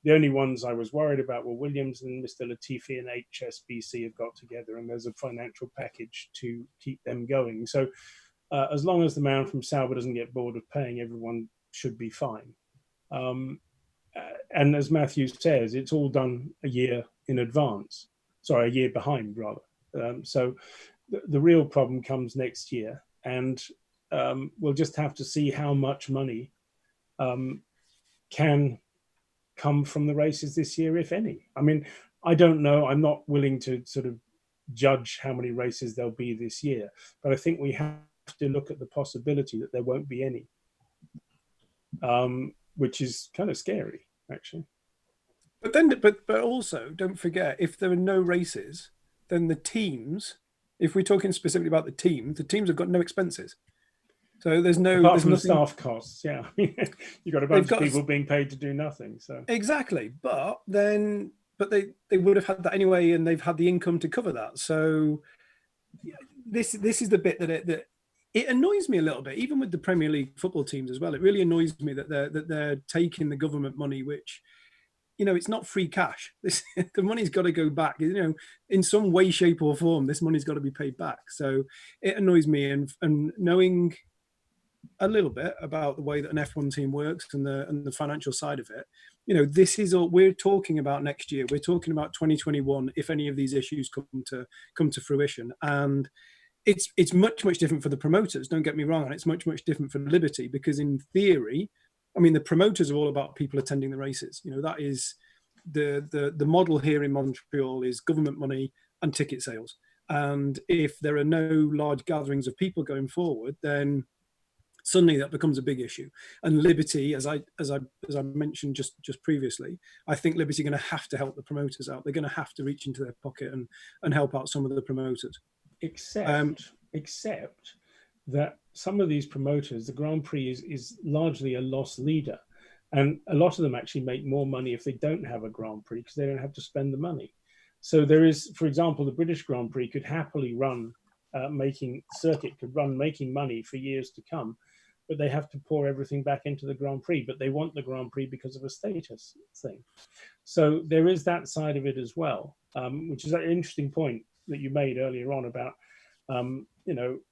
The only ones I was worried about were Williams, and Mr. Latifi and HSBC have got together, and there's a financial package to keep them going. So as long as the man from Sauber doesn't get bored of paying, everyone should be fine. And as Matthew says, it's all done a year in advance. Sorry, a year behind, rather. So the real problem comes next year, and we'll just have to see how much money can come from the races this year, if any. I mean, I don't know. I'm not willing to sort of judge how many races there'll be this year, but I think we have to look at the possibility that there won't be any, which is kind of scary, actually. But also, don't forget, if there are no races, then the teams If we're talking specifically about the teams have got no expenses. So there's apart from the nothing, staff costs. Yeah, you've got a bunch of people being paid to do nothing. So exactly, but they would have had that anyway, and they've had the income to cover that. So this is the bit that it annoys me a little bit, even with the Premier League football teams as well. It really annoys me that they're taking the government money, which, it's not free cash. The money's got to go back. In some way, shape, or form, this money's got to be paid back. So it annoys me, and knowing a little bit about the way that an F1 team works and the financial side of it. This is all we're talking about next year. We're talking about 2021 if any of these issues come to fruition. And it's much different for the promoters, don't get me wrong, and it's much different for Liberty, because in theory, the promoters are all about people attending the races. That is the model here in Montreal is government money and ticket sales. And if there are no large gatherings of people going forward, then suddenly that becomes a big issue. And Liberty, as I mentioned just previously, I think Liberty are going to have to help the promoters out. They're going to have to reach into their pocket and help out some of the promoters. Except that some of these promoters, the Grand Prix is largely a loss leader. And a lot of them actually make more money if they don't have a Grand Prix, because they don't have to spend the money. So there is, for example, the British Grand Prix could happily run, making money for years to come, but they have to pour everything back into the Grand Prix. But they want the Grand Prix because of a status thing. So there is that side of it as well, which is an interesting point that you made earlier on about,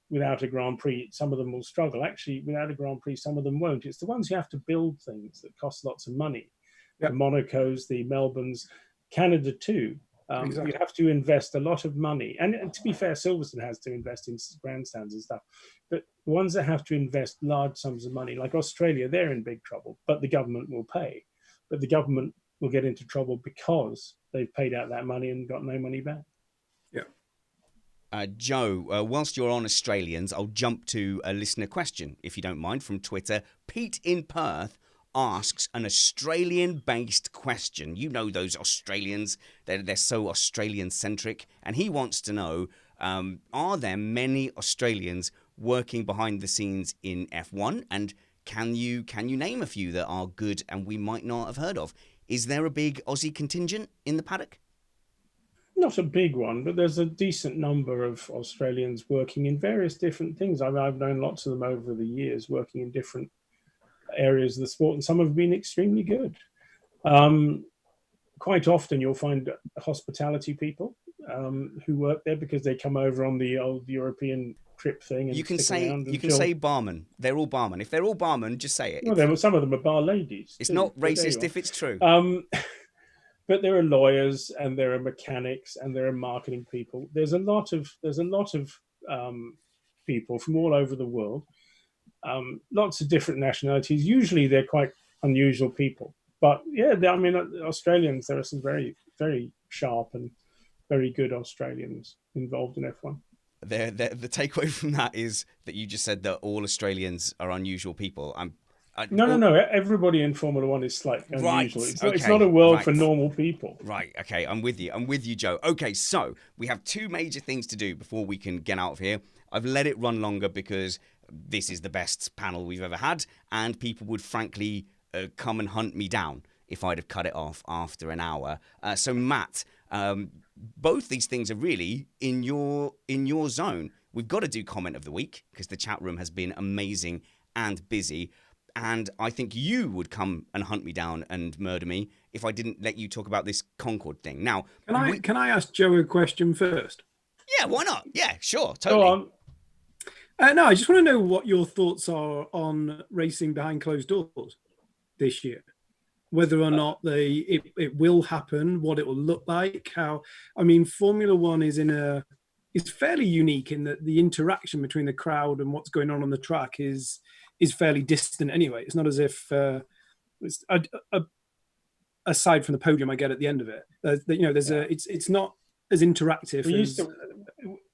without a Grand Prix, some of them will struggle. Actually, without a Grand Prix, some of them won't. It's the ones who have to build things that cost lots of money. Yep. The Monacos, the Melbournes, Canada too. Exactly. You have to invest a lot of money. And to be fair, Silverstone has to invest in grandstands and stuff. But the ones that have to invest large sums of money, like Australia, they're in big trouble, but the government will pay. But the government will get into trouble because they've paid out that money and got no money back. Yeah. Joe, whilst you're on Australians, I'll jump to a listener question, if you don't mind, from Twitter. Pete in Perth asks an Australian-based question. You know those Australians, they're so Australian-centric. And he wants to know, are there many Australians working behind the scenes in F1? And can you name a few that are good and we might not have heard of? Is there a big Aussie contingent in the paddock? Not a big one, but there's a decent number of Australians working in various different things. I've known lots of them over the years working in different areas of the sport, and some have been extremely good. Quite often you'll find hospitality people who work there because they come over on the old European trip thing. And you can say barman. They're all barman. If they're all barman, just say it. Well, some of them are bar ladies. It's not racist if it's true. But there are lawyers and there are mechanics and there are marketing people. There's a lot of people from all over the world. Lots of different nationalities. Usually they're quite unusual people. But yeah, Australians, there are some very, very sharp and very good Australians involved in F1. The takeaway from that is that you just said that all Australians are unusual people. No. Everybody in Formula One is slightly unusual. Right. It's not a world for normal people. Right. Okay. I'm with you, Joe. Okay. So we have two major things to do before we can get out of here. I've let it run longer because this is the best panel we've ever had, and people would frankly come and hunt me down if I'd have cut it off after an hour. So Matt, both these things are really in your zone. We've got to do comment of the week because the chat room has been amazing and busy. And I think you would come and hunt me down and murder me if I didn't let you talk about this Concorde thing. Now, can I ask Joe a question first? Yeah, why not? Yeah, sure, totally. No, I just want to know what your thoughts are on racing behind closed doors this year. Whether or not it will happen, what it will look like, Formula One is fairly unique in that the interaction between the crowd and what's going on the track is fairly distant anyway. It's not as if aside from the podium I get at the end of it, it's not as interactive.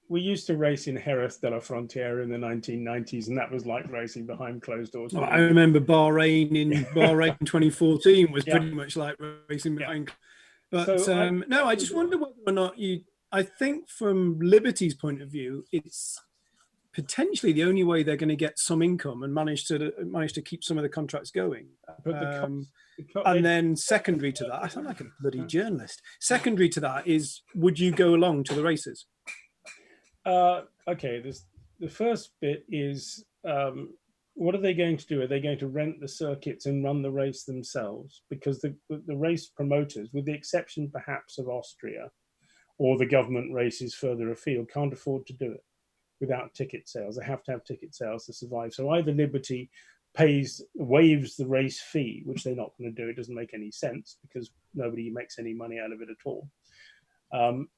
We used to race in Jerez de la Frontera in the 1990s, and that was like racing behind closed doors. I remember Bahrain in 2014 was pretty much like racing behind. But I just wonder whether or not I think from Liberty's point of view, it's potentially the only way they're going to get some income and manage to keep some of the contracts going. But and then secondary to that, I sound like a bloody journalist. Secondary to that is, would you go along to the races? Okay, the first bit is, what are they going to do? Are they going to rent the circuits and run the race themselves? Because the race promoters, with the exception perhaps of Austria or the government races further afield, can't afford to do it without ticket sales. They have to have ticket sales to survive. So either Liberty waives the race fee, which they're not going to do. It doesn't make any sense because nobody makes any money out of it at all.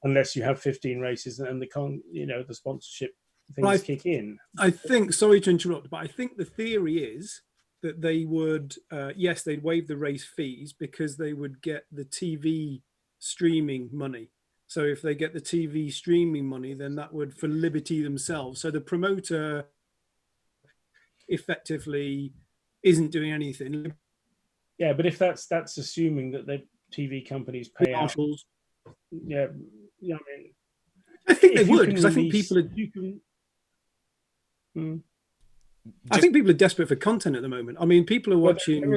Unless you have 15 races and the sponsorship things kick in. I think, sorry to interrupt, but I think the theory is that they would, yes, they'd waive the race fees because they would get the TV streaming money. So if they get the TV streaming money, then that would for Liberty themselves. So the promoter effectively isn't doing anything. Yeah, but if that's assuming that the TV companies pay out. Yeah, I mean, I think they would, because I think people are. I think people are desperate for content at the moment. I mean, people are watching.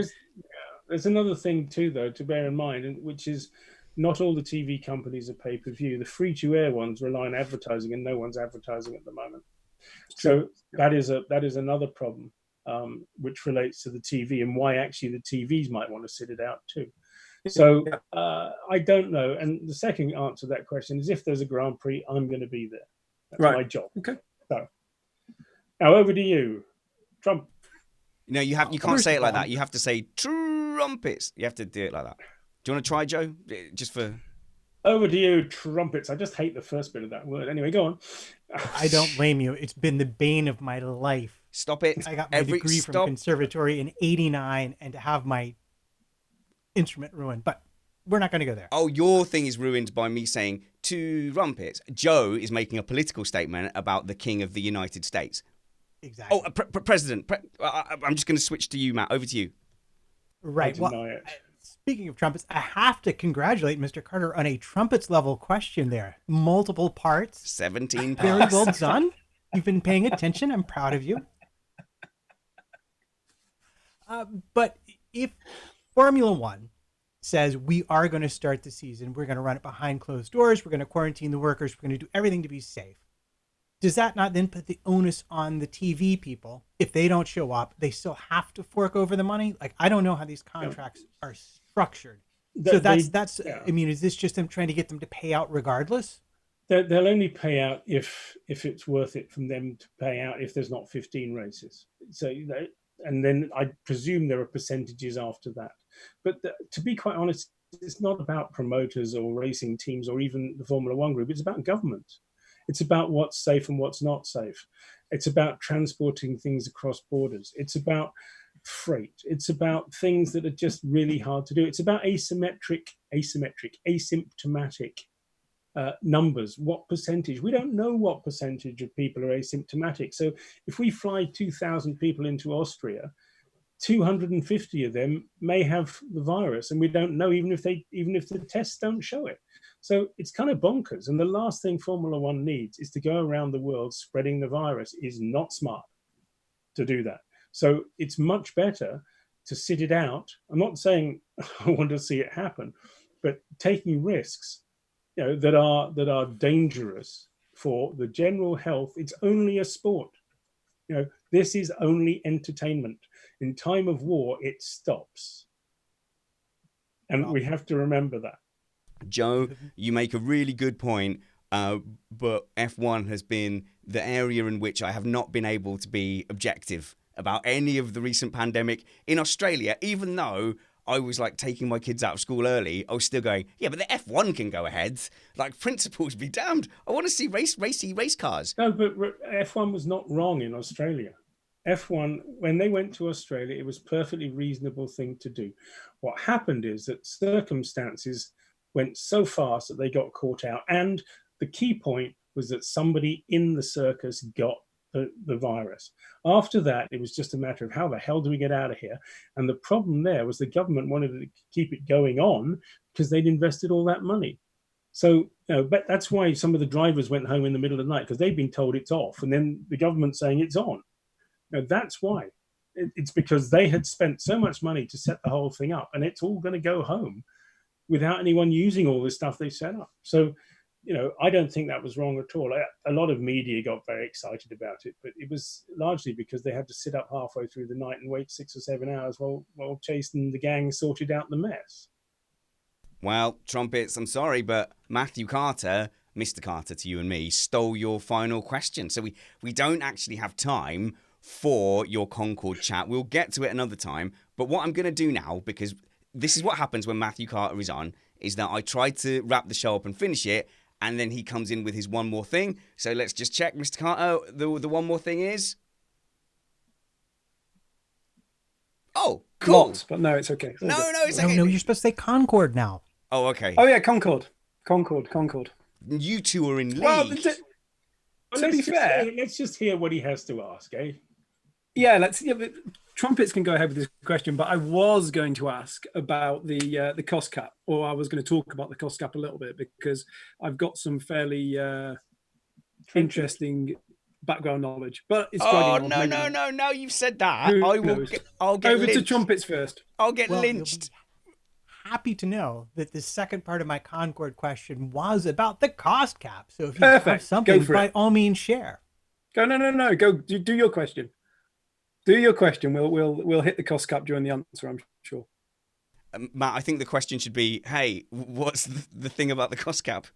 There's another thing too, though, to bear in mind, which is not all the TV companies are pay-per-view. The free-to-air ones rely on advertising, and no one's advertising at the moment. So that is another problem, which relates to the TV and why actually the TVs might want to sit it out too. So I don't know. And the second answer to that question is, if there's a Grand Prix, I'm going to be there. That's my job. Okay. So now over to you, Trump. No, you can't say it like that. You have to say trumpets. You have to do it like that. Do you want to try, Joe? Just for... Over to you, trumpets. I just hate the first bit of that word. Anyway, go on. I don't blame you. It's been the bane of my life. Stop it. I got my degree from conservatory in '89, and to have my instrument ruined. But we're not going to go there. Oh, your thing is ruined by me saying trumpets. Joe is making a political statement about the King of the United States. Exactly. Oh, President. I'm just going to switch to you, Matt. Over to you. Right. Well, speaking of trumpets, I have to congratulate Mr. Carter on a trumpets level question there. Multiple parts. 17 parts. Very well done. You've been paying attention. I'm proud of you. But if Formula One says we are going to start the season, we're going to run it behind closed doors, we're going to quarantine the workers, we're going to do everything to be safe, does that not then put the onus on the TV people? If they don't show up, they still have to fork over the money? Like, I don't know how these contracts are structured. So that's I mean, is this just them trying to get them to pay out regardless? They'll only pay out if it's worth it from them to pay out if there's not 15 races. So, and then I presume there are percentages after that. But to be quite honest, it's not about promoters or racing teams or even the Formula One group. It's about government. It's about what's safe and what's not safe. It's about transporting things across borders. It's about freight. It's about things that are just really hard to do. It's about asymptomatic numbers. What percentage? We don't know what percentage of people are asymptomatic. So if we fly 2,000 people into Austria, 250 of them may have the virus, and we don't know even if the tests don't show it. So it's kind of bonkers. And the last thing Formula One needs is to go around the world spreading the virus. Is not smart to do that. So it's much better to sit it out. I'm not saying I want to see it happen, but taking risks, that are dangerous for the general health. It's only a sport. This is only entertainment. In time of war, it stops. And we have to remember that. Joe, you make a really good point, but F1 has been the area in which I have not been able to be objective about any of the recent pandemic. In Australia, even though I was like taking my kids out of school early, I was still going, yeah, but the F1 can go ahead. Like, principles be damned. I want to see race cars. No, but F1 was not wrong in Australia. F1, when they went to Australia, it was a perfectly reasonable thing to do. What happened is that circumstances went so fast that they got caught out. And the key point was that somebody in the circus got the virus. After that, it was just a matter of how the hell do we get out of here? And the problem there was the government wanted to keep it going on because they'd invested all that money. So, but that's why some of the drivers went home in the middle of the night, because they've been told it's off, and then the government's saying it's on. That's why. It's because they had spent so much money to set the whole thing up, and it's all going to go home without anyone using all this stuff they set up. So, I don't think that was wrong at all. A lot of media got very excited about it, but it was largely because they had to sit up halfway through the night and wait 6 or 7 hours while Chase and the gang sorted out the mess. Well, Trumpets, I'm sorry, but Matthew Carter, Mr. Carter to you and me, stole your final question. So we don't actually have time for your Concord chat. We'll get to it another time. But what I'm going to do now, because this is what happens when Matthew Carter is on, is that I try to wrap the show up and finish it, and then he comes in with his one more thing. So let's just check, Mr. Carter. The one more thing is... Oh, cool. Lots, but no, it's okay. No, it's okay. No, you're supposed to say Concord now. Oh, okay. Oh, yeah, Concord. You two are in league. Well, to be fair... let's just hear what he has to ask, eh? Yeah, but Trumpets can go ahead with this question, but I was going to ask about the cost cap, or I was going to talk about the cost cap a little bit, because I've got some fairly interesting background knowledge. But it's no! You've said that. I'll get over lynched. to Trumpets first. I'll get lynched. Happy to know that the second part of my Concord question was about the cost cap. So if you have something, by all means, share. No. Go do your question. Do your question. We'll hit the cost cap during the answer, I'm sure. Matt, I think the question should be, hey, what's the thing about the cost cap?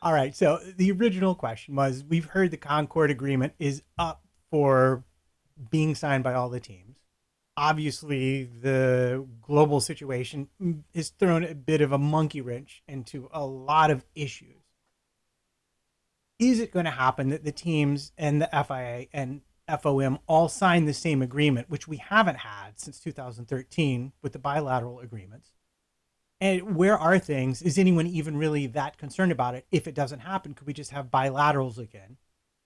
All right. So the original question was, we've heard the Concord Agreement is up for being signed by all the teams. Obviously, the global situation has thrown a bit of a monkey wrench into a lot of issues. Is it going to happen that the teams and the FIA and FOM all sign the same agreement, which we haven't had since 2013 with the bilateral agreements? And where are things? Is anyone even really that concerned about it? If it doesn't happen, could we just have bilaterals again?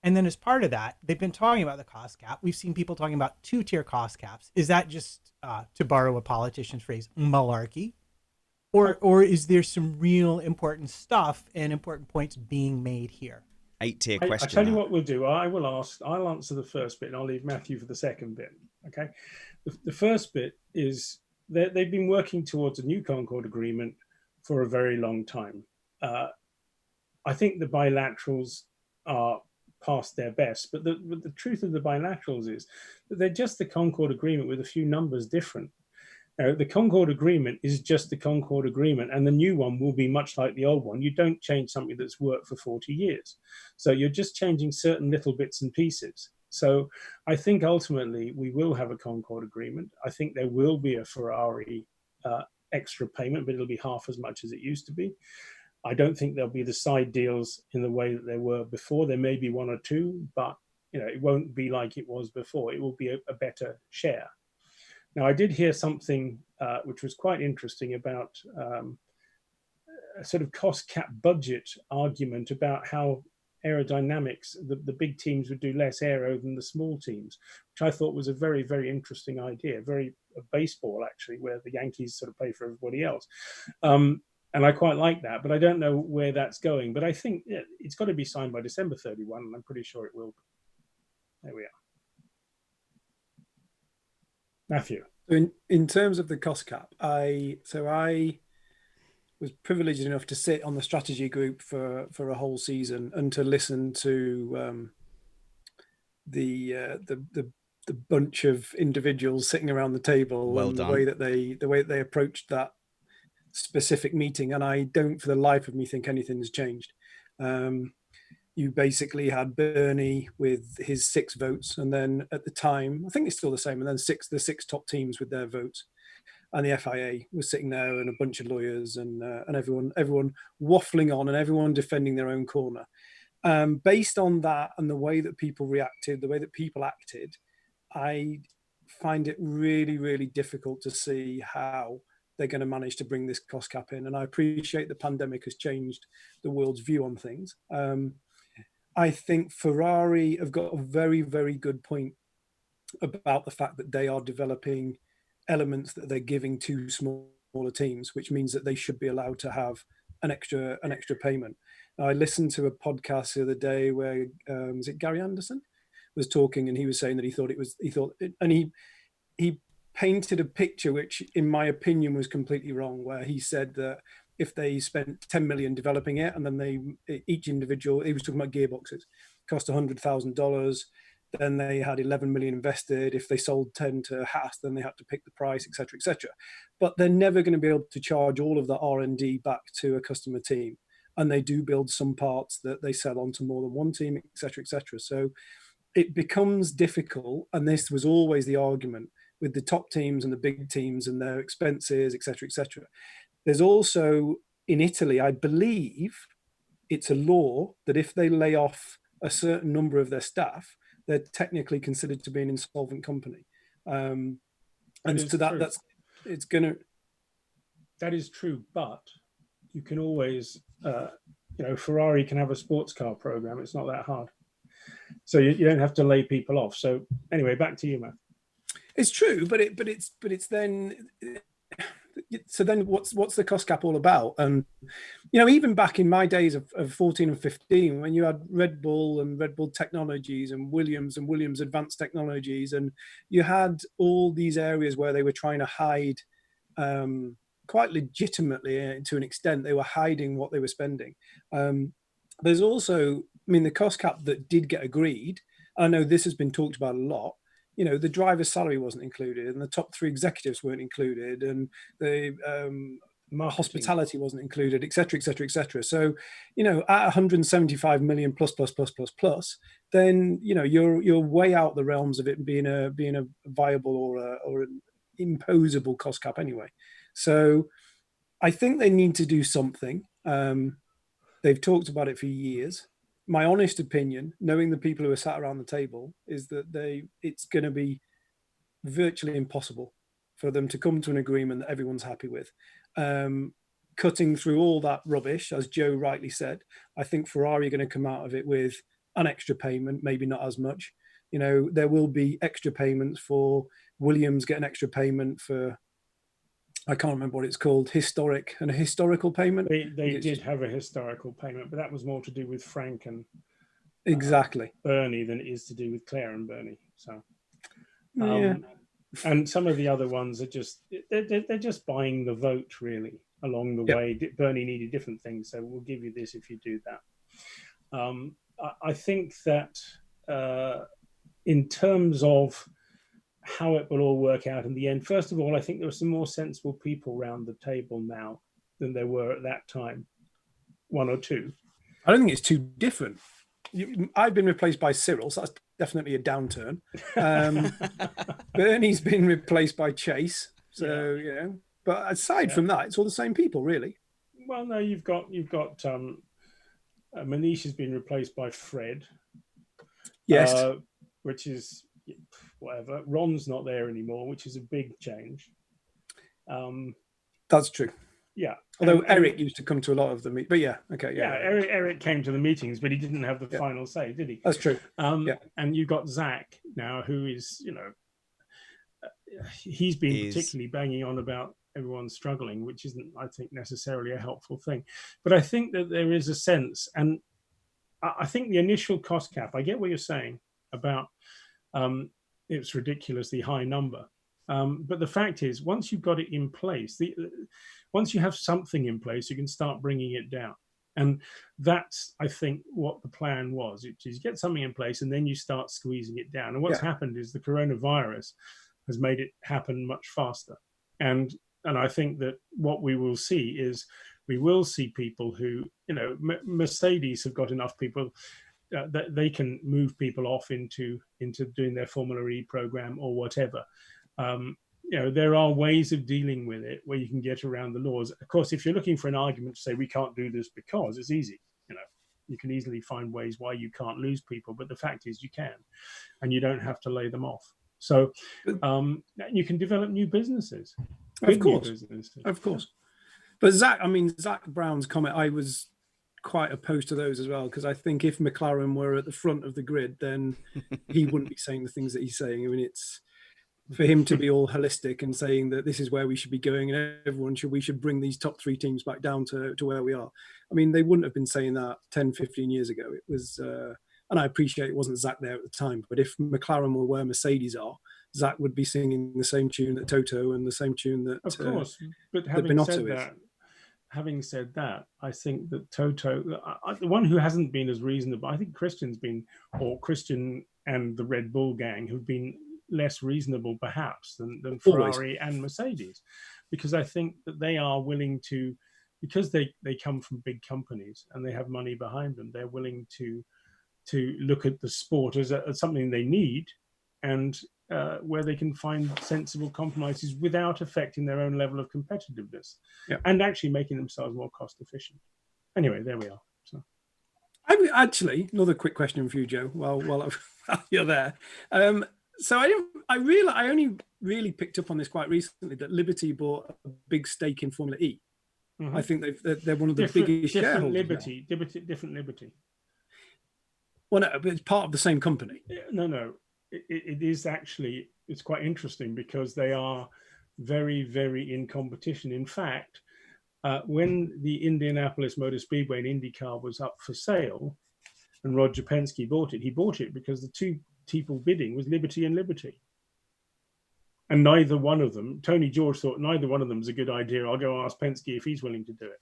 And then as part of that, they've been talking about the cost cap. We've seen people talking about two-tier cost caps. Is that just, to borrow a politician's phrase, malarkey? Or is there some real important stuff and important points being made here? 8-tier question. I tell you what we'll do. I'll answer the first bit, and I'll leave Matthew for the second bit. Okay. The first bit is they've been working towards a new Concord Agreement for a very long time. I think the bilaterals are past their best, but the truth of the bilaterals is that they're just the Concord Agreement with a few numbers different. The Concord Agreement is just the Concord Agreement, and the new one will be much like the old one. You don't change something that's worked for 40 years. So you're just changing certain little bits and pieces. So I think ultimately we will have a Concord Agreement. I think there will be a Ferrari extra payment, but it'll be half as much as it used to be. I don't think there'll be the side deals in the way that there were before. There may be one or two, but it won't be like it was before. It will be a better share. Now, I did hear something which was quite interesting about a sort of cost cap budget argument about how aerodynamics, the big teams would do less aero than the small teams, which I thought was a very, very interesting idea, very baseball, actually, where the Yankees sort of pay for everybody else. And I quite like that, but I don't know where that's going. But I think it's got to be signed by December 31, and I'm pretty sure it will be. There we are. Matthew. In terms of the cost cap, I was privileged enough to sit on the strategy group for a whole season and to listen to the bunch of individuals sitting around the table well and done. the way that they approached that specific meeting. And I don't for the life of me think anything's changed. You basically had Bernie with his 6 votes, and then at the time, I think it's still the same, and then the six top teams with their votes, and the FIA was sitting there, and a bunch of lawyers, and everyone waffling on, and everyone defending their own corner. Based on that and the way that people reacted, the way that people acted, I find it really, really difficult to see how they're going to manage to bring this cost cap in. And I appreciate the pandemic has changed the world's view on things. I think Ferrari have got a very, very good point about the fact that they are developing elements that they're giving to small smaller teams, which means that they should be allowed to have an extra payment. I listened to a podcast the other day where was it Gary Anderson was talking, and he was saying that he painted a picture which, in my opinion, was completely wrong, where he said that if they spent 10 million developing it, and then each individual, he was talking about gearboxes, cost $100,000, then they had 11 million invested. If they sold 10 to Haas, then they had to pick the price, etc., etc. But they're never going to be able to charge all of the R&D back to a customer team. And they do build some parts that they sell on to more than one team, etc., etc. So it becomes difficult. And this was always the argument with the top teams and the big teams and their expenses, etc., etc. There's also, in Italy, I believe it's a law that if they lay off a certain number of their staff, they're technically considered to be an insolvent company. And so that's it's going to. That is true, but you can always, Ferrari can have a sports car program. It's not that hard. So you don't have to lay people off. So anyway, back to you, Matt. It's true, but it's then. So then what's the cost cap all about? And, even back in my days of 14 and 15, when you had Red Bull and Red Bull Technologies and Williams Advanced Technologies, and you had all these areas where they were trying to hide, quite legitimately to an extent, they were hiding what they were spending. There's also, the cost cap that did get agreed, I know this has been talked about a lot, the driver's salary wasn't included, and the top 3 executives weren't included, and the hospitality wasn't included, et cetera, et cetera, et cetera. So, at 175 million plus, then you're way out the realms of it being a viable or an imposable cost cap anyway. So, I think they need to do something. They've talked about it for years. My honest opinion, knowing the people who are sat around the table, is that it's going to be virtually impossible for them to come to an agreement that everyone's happy with. Cutting through all that rubbish, as Joe rightly said, I think Ferrari are going to come out of it with an extra payment, maybe not as much. There will be extra payments for Williams, get an extra payment for, I can't remember what it's called, historical payment. They did have a historical payment, but that was more to do with Frank and exactly Bernie than it is to do with Claire and Bernie. So, yeah. And some of the other ones are just they're just buying the vote really along the way. Bernie needed different things, so we'll give you this if you do that. I think that in terms of how it will all work out in the end. First of all, I think there are some more sensible people around the table now than there were at that time. 1 or 2. I don't think it's too different. I've been replaced by Cyril, so that's definitely a downturn. Bernie's been replaced by Chase, so But aside from that, it's all the same people, really. Well, no, you've got Manish has been replaced by Fred. Yes, which is. Whatever. Ron's not there anymore, which is a big change. That's true. Yeah. Although Eric used to come to a lot of the meetings. But Eric came to the meetings, but he didn't have the final say, did he? That's true. And you've got Zach now, who is, he's been particularly banging on about everyone struggling, which isn't, I think, necessarily a helpful thing. But I think that there is a sense, and I think the initial cost cap, I get what you're saying about it's ridiculously high number. But the fact is, once you've got it in place, once you have something in place, you can start bringing it down. And that's, I think, what the plan was, which is get something in place and then you start squeezing it down. And what's happened is the coronavirus has made it happen much faster. And I think that what we will see is we will see people who, Mercedes have got enough people that they can move people off into doing their Formula E program or whatever. There are ways of dealing with it where you can get around the laws. Of course, if you're looking for an argument to say we can't do this because, it's easy. You can easily find ways why you can't lose people, but the fact is you can, and you don't have to lay them off. So you can develop new businesses. Of course. But Zach Brown's comment, I was quite opposed to those as well, because I think if McLaren were at the front of the grid, then he wouldn't be saying the things that he's saying. for him to be all holistic and saying that this is where we should be going and we should bring these top 3 teams back down to where we are. I mean, they wouldn't have been saying that 10, 15 years ago. It was, and I appreciate it wasn't Zach there at the time, but if McLaren were where Mercedes are, Zach would be singing the same tune that Toto and the same tune that, of course. But having said that, I think that Toto, the one who hasn't been as reasonable, I think Christian and the Red Bull gang have been less reasonable perhaps than Ferrari and Mercedes, because I think that they are willing to, because they come from big companies and they have money behind them, they're willing to look at the sport as something they need, and where they can find sensible compromises without affecting their own level of competitiveness, and actually making themselves more cost efficient. Anyway, there we are. So, actually, another quick question for you, Joe. While you're there, so I only really picked up on this quite recently that Liberty bought a big stake in Formula E. Mm-hmm. I think they're one of the biggest shareholders. Different Liberty. Well, no, but it's part of the same company. No. It is actually, it's quite interesting because they are very, very in competition. In fact, when the Indianapolis Motor Speedway and IndyCar was up for sale and Roger Penske bought it, he bought it because the 2 people bidding was Liberty and Liberty. And neither one of them, Tony George thought neither one of them is a good idea. I'll go ask Penske if he's willing to do it.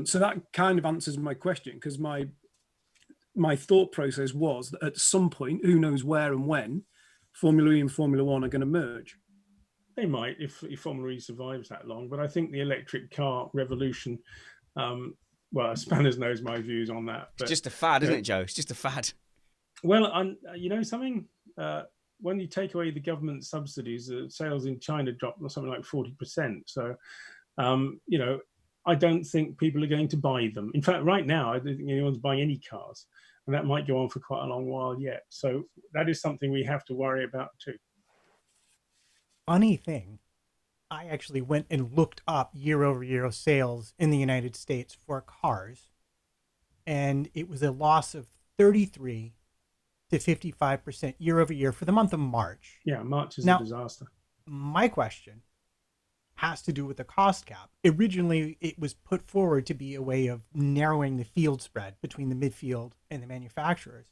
So that kind of answers my question, because my thought process was that at some point, who knows where and when, Formula E and Formula One are going to merge. They might if Formula E survives that long, but I think the electric car revolution, well, Spanners knows my views on that. But, it's just a fad, isn't it, Joe? It's just a fad. Well, you know something? When you take away the government subsidies, sales in China dropped something like 40%. So, you know, I don't think people are going to buy them. In fact, right now, I don't think anyone's buying any cars. And that might go on for quite a long while yet. So that is something we have to worry about too. Funny thing, I actually went and looked up year-over-year sales in the United States for cars. And it was a loss of 33 to 55% year-over-year for the month of March. Yeah, March is a disaster. My question has to do with the cost cap. Originally, it was put forward to be a way of narrowing the field spread between the midfield and the manufacturers.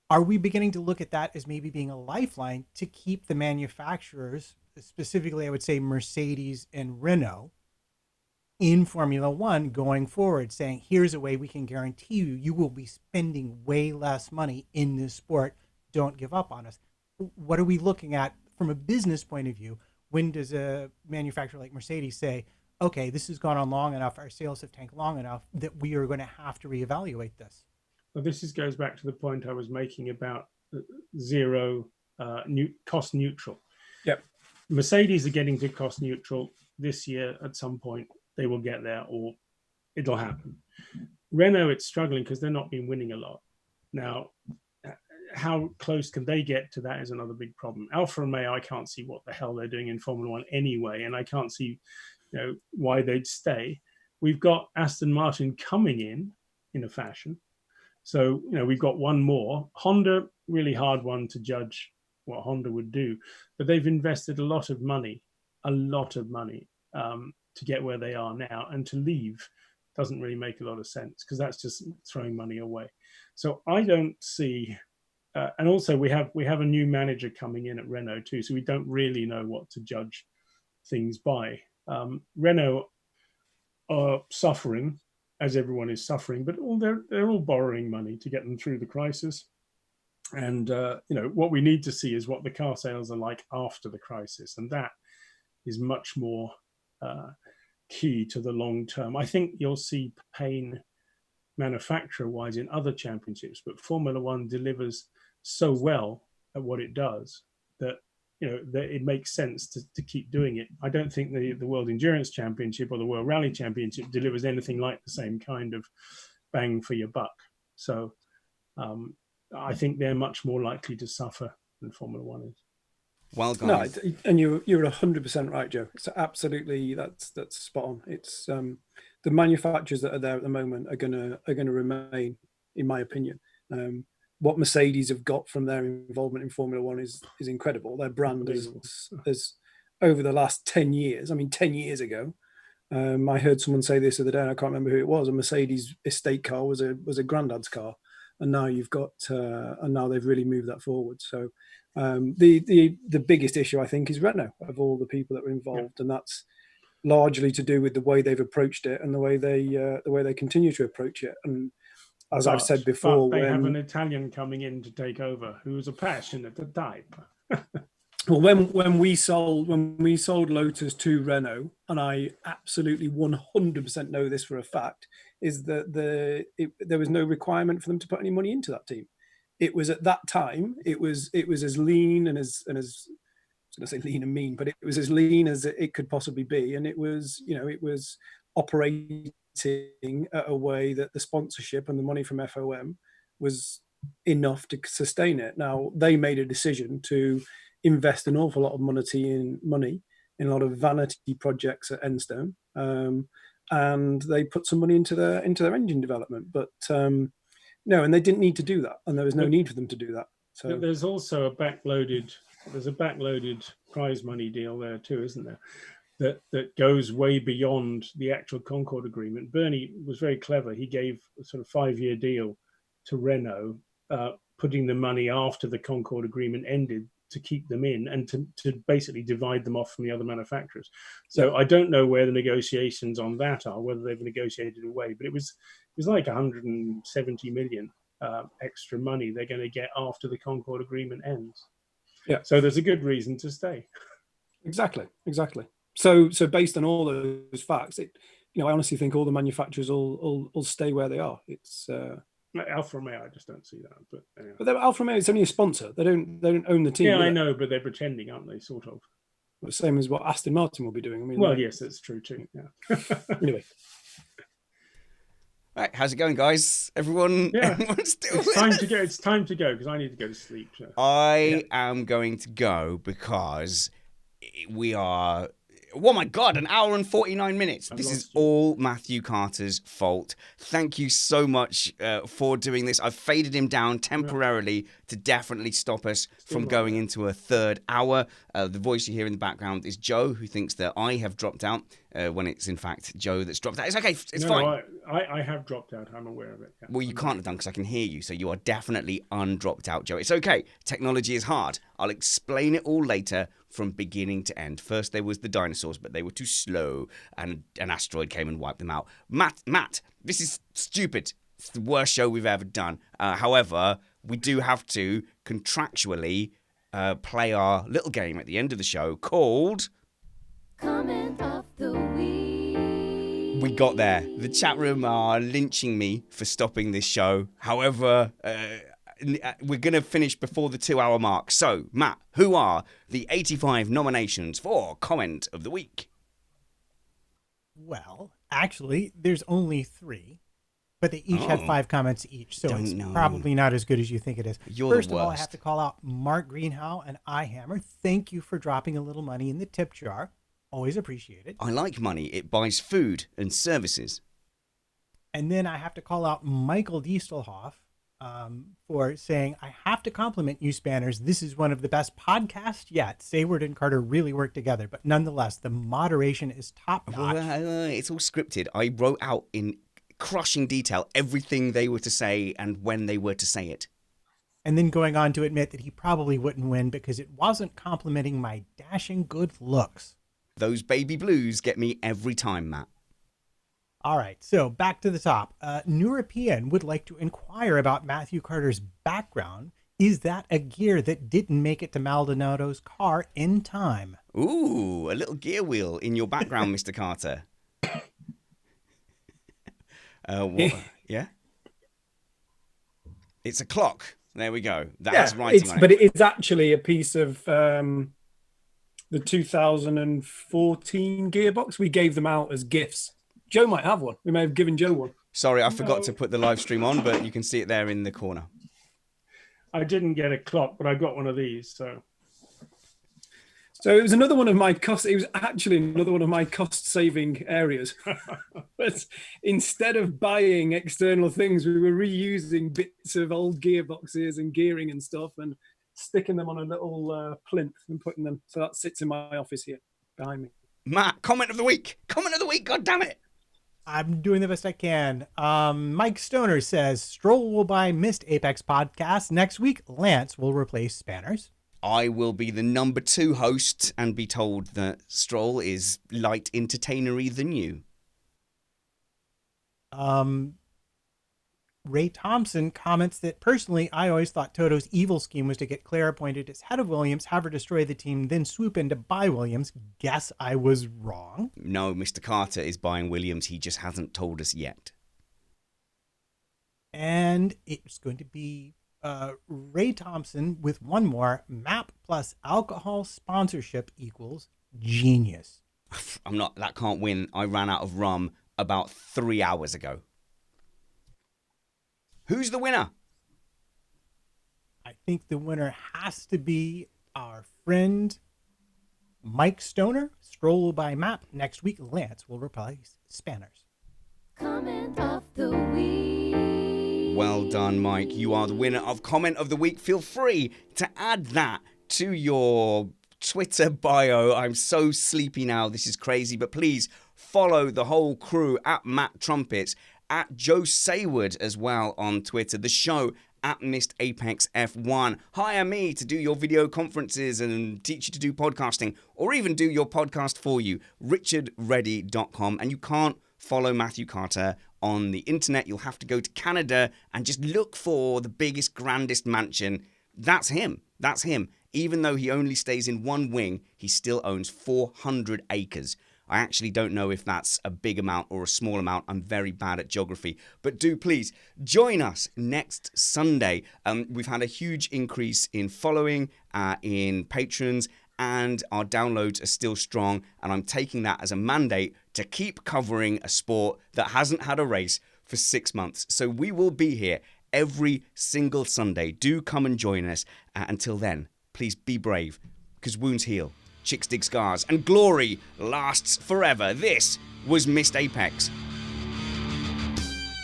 Are we beginning to look at that as maybe being a lifeline to keep the manufacturers, specifically, I would say Mercedes and Renault, in Formula One going forward, saying, here's a way we can guarantee you will be spending way less money in this sport. Don't give up on us. What are we looking at from a business point of view? When does a manufacturer like Mercedes say, okay, this has gone on long enough, our sales have tanked long enough that we are going to have to reevaluate this? Well, this goes back to the point I was making about zero cost neutral. Yep. Mercedes are getting to cost neutral this year at some point. They will get there, or it'll happen. Renault, it's struggling because they're not been winning a lot. Now, how close can they get to that is another big problem. Alfa Romeo, I can't see what the hell they're doing in Formula One anyway, and I can't see, you know, why they'd stay. We've got Aston Martin coming in a fashion. So, you know, we've got one more. Honda, really hard one to judge what Honda would do, but they've invested a lot of money to get where they are now, and to leave doesn't really make a lot of sense because that's just throwing money away. So I don't see, and also we have a new manager coming in at Renault too, so we don't really know what to judge things by. Renault are suffering, as everyone is suffering, but they're all borrowing money to get them through the crisis. And you know, what we need to see is what the car sales are like after the crisis, and that is much more key to the long term. I think you'll see pain manufacturer-wise in other championships, but Formula One delivers so well at what it does that, you know, that it makes sense to keep doing it. I don't think the World Endurance Championship or the World Rally Championship delivers anything like the same kind of bang for your buck. So I think they're much more likely to suffer than Formula One is. Well, guys. No, and you're 100% right, Joe. It's absolutely that's spot on. It's the manufacturers that are there at the moment are gonna remain, in my opinion. what Mercedes have got from their involvement in Formula One is incredible. Their brand is over the last 10 years. I mean, 10 years ago, I heard someone say this the other day, and I can't remember who it was. A Mercedes estate car was a granddad's car, and now you've got, and now they've really moved that forward. So the biggest issue, I think, is Renault of all the people that were involved, and that's largely to do with the way they've approached it and the way they continue to approach it. And as I've said before, they have an Italian coming in to take over who's a passionate type. Well, when we sold Lotus to Renault, and I absolutely 100% know this for a fact, is that there was no requirement for them to put any money into that team. It was at that time, it was as lean and as I was going to say lean and mean, but it was as lean as it could possibly be, and it was operating at a way that the sponsorship and the money from FOM was enough to sustain it. Now they made a decision to invest an awful lot of money in a lot of vanity projects at Enstone, and they put some money into their engine development. But no, and they didn't need to do that, and there was no need for them to do that. So there's also a backloaded prize money deal there too, isn't there? That goes way beyond the actual Concorde agreement. Bernie was very clever. He gave a sort of 5-year deal to Renault, putting the money after the Concorde agreement ended to keep them in and to basically divide them off from the other manufacturers. So I don't know where the negotiations on that are, whether they've negotiated away, but it was like 170 million extra money they're going to get after the Concorde agreement ends. Yeah. So there's a good reason to stay. Exactly. So based on all those facts, I honestly think all the manufacturers will stay where they are. It's Alfa Romeo, I just don't see that. But anyway. But Alfa Romeo is only a sponsor. They don't own the team. Yeah, I know, but they're pretending, aren't they? Sort of. The same as what Aston Martin will be doing. I mean, well, yes, that's true too. Yeah. Anyway. Right, how's it going, guys? Everyone? Yeah. Everyone's still it's time to go. It's time to go because I need to go to sleep. So. I am going to go because we are. Oh my God, 1 hour and 49 minutes. This is all Matthew Carter's fault. Thank you so much for doing this. I've faded him down temporarily to definitely stop us from going into a third hour. The voice you hear in the background is Joe, who thinks that I have dropped out when it's in fact Joe that's dropped out. It's okay. It's fine. No, I have dropped out. I'm aware of it. Yeah. Well, you can't have done because I can hear you. So you are definitely undropped out, Joe. It's okay. Technology is hard. I'll explain it all later from beginning to end. First, there was the dinosaurs, but they were too slow, and an asteroid came and wiped them out. Matt, this is stupid. It's the worst show we've ever done. However, we do have to contractually play our little game at the end of the show called... Comment of the Week. We got there. The chat room are lynching me for stopping this show. However... we're going to finish before the 2-hour mark. So, Matt, who are the 85 nominations for Comment of the Week? Well, actually, there's only 3, but they each had 5 comments each, so it's probably not as good as you think it is. First of all, I have to call out Mark Greenhow and iHammer. Thank you for dropping a little money in the tip jar. Always appreciated. I like money. It buys food and services. And then I have to call out Michael Diestelhoff. For saying, I have to compliment you, Spanners. This is one of the best podcasts yet. Saward and Carter really work together, but nonetheless, the moderation is top-notch. It's all scripted. I wrote out in crushing detail everything they were to say and when they were to say it. And then going on to admit that he probably wouldn't win because it wasn't complimenting my dashing good looks. Those baby blues get me every time, Matt. All right, so back to the top. European would like to inquire about Matthew Carter's background. Is that a gear that didn't make it to Maldonado's car in time? Ooh, a little gear wheel in your background, Mr. Carter. Yeah? It's a clock. There we go. That has writing on it. But it is actually a piece of the 2014 gearbox. We gave them out as gifts. Joe might have one. We may have given Joe one. Sorry, I forgot to put the live stream on, but you can see it there in the corner. I didn't get a clock, but I got one of these. So So it was another one of my cost. It was actually another one of my cost-saving areas. But instead of buying external things, we were reusing bits of old gearboxes and gearing and stuff, and sticking them on a little plinth and putting them. So that sits in my office here behind me. Matt, comment of the week. Comment of the week. God damn it. I'm doing the best I can. Mike Stoner says Stroll will buy Missed Apex podcast next week. Lance will replace Spanners. I will be the number 2 host and be told that Stroll is light entertainery than you. Ray Thompson comments that personally, I always thought Toto's evil scheme was to get Claire appointed as head of Williams, have her destroy the team, then swoop in to buy Williams. Guess I was wrong. No, Mr. Carter is buying Williams. He just hasn't told us yet. And it's going to be Ray Thompson with one more. MAP plus alcohol sponsorship equals genius. That can't win. I ran out of rum about 3 hours ago. Who's the winner? I think the winner has to be our friend Mike Stoner. Stroll will buy MAP. Next week, Lance will replace Spanners. Comment of the week. Well done, Mike. You are the winner of Comment of the Week. Feel free to add that to your Twitter bio. I'm so sleepy now. This is crazy. But please follow the whole crew at Matt Trumpets, at Joe Saward as well on Twitter, the show at Missed Apex F1. Hire me to do your video conferences and teach you to do podcasting, or even do your podcast for you, richardreddy.com. And you can't follow Matthew Carter on the internet. You'll have to go to Canada and just look for the biggest, grandest mansion. That's him. That's him. Even though he only stays in one wing, he still owns 400 acres. I actually don't know if that's a big amount or a small amount. I'm very bad at geography. But do please join us next Sunday. We've had a huge increase in following, in patrons, and our downloads are still strong. And I'm taking that as a mandate to keep covering a sport that hasn't had a race for 6 months. So we will be here every single Sunday. Do come and join us. Until then, please be brave, because wounds heal. Chicks dig scars, and glory lasts forever. This was Missed Apex.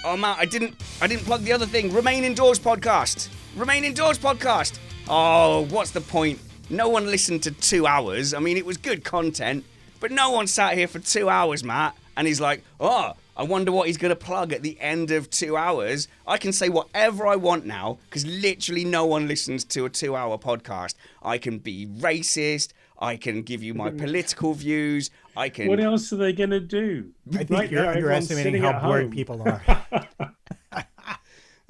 Oh, Matt, I didn't plug the other thing. Remain Indoors podcast. Remain Indoors podcast. Oh, what's the point? No one listened to 2 hours. I mean, it was good content, but no one sat here for 2 hours, Matt. And he's like, oh, I wonder what he's going to plug at the end of 2 hours. I can say whatever I want now, because literally no one listens to a 2-hour podcast. I can be racist. I can give you my political views. I can. What else are they going to do? I think you're underestimating how bored people are.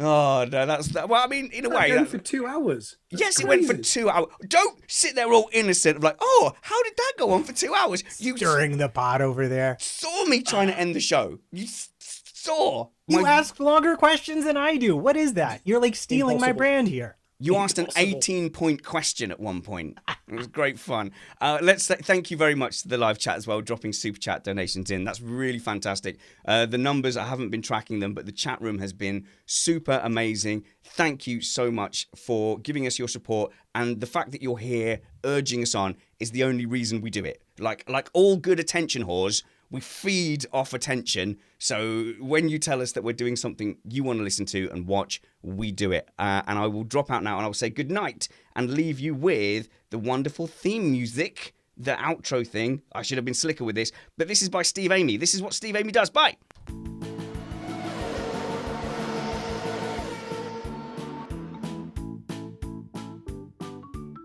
Oh, no, that's that. Well, I mean, in a way. Going for 2 hours. Yes, it went for 2 hours. Don't sit there all innocent of like, oh, how did that go on for 2 hours? You Stirring the pot over there. saw me trying to end the show. You saw. You ask longer questions than I do. What is that? You're like stealing my brand here. You asked an 18-point question at one point. It was great fun. Thank you very much to the live chat as well, dropping super chat donations in. That's really fantastic. The numbers, I haven't been tracking them, but the chat room has been super amazing. Thank you so much for giving us your support. And the fact that you're here urging us on is the only reason we do it. Like all good attention whores, we feed off attention. So when you tell us that we're doing something you want to listen to and watch, we do it. And I will drop out now and I will say good night and leave you with the wonderful theme music, the outro thing. I should have been slicker with this, but this is by Steve Amy. This is what Steve Amy does. Bye.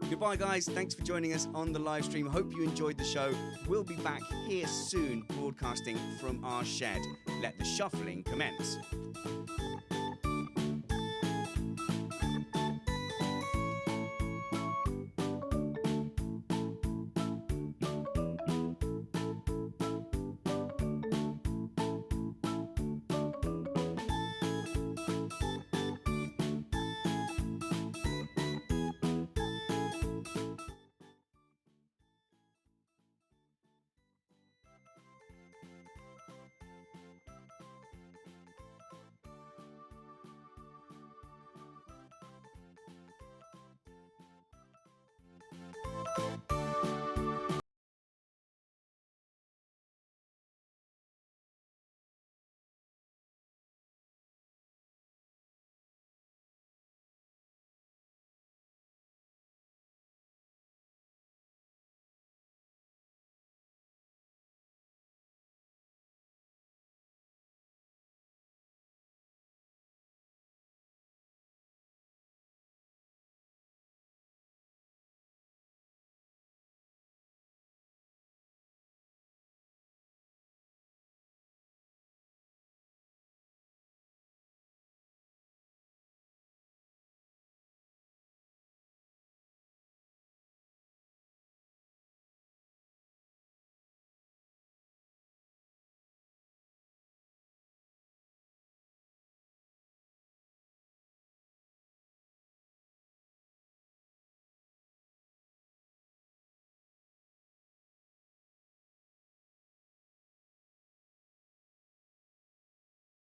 Goodbye, guys. Thanks for joining us on the live stream. Hope you enjoyed the show. We'll be back here soon, broadcasting from our shed. Let the shuffling commence.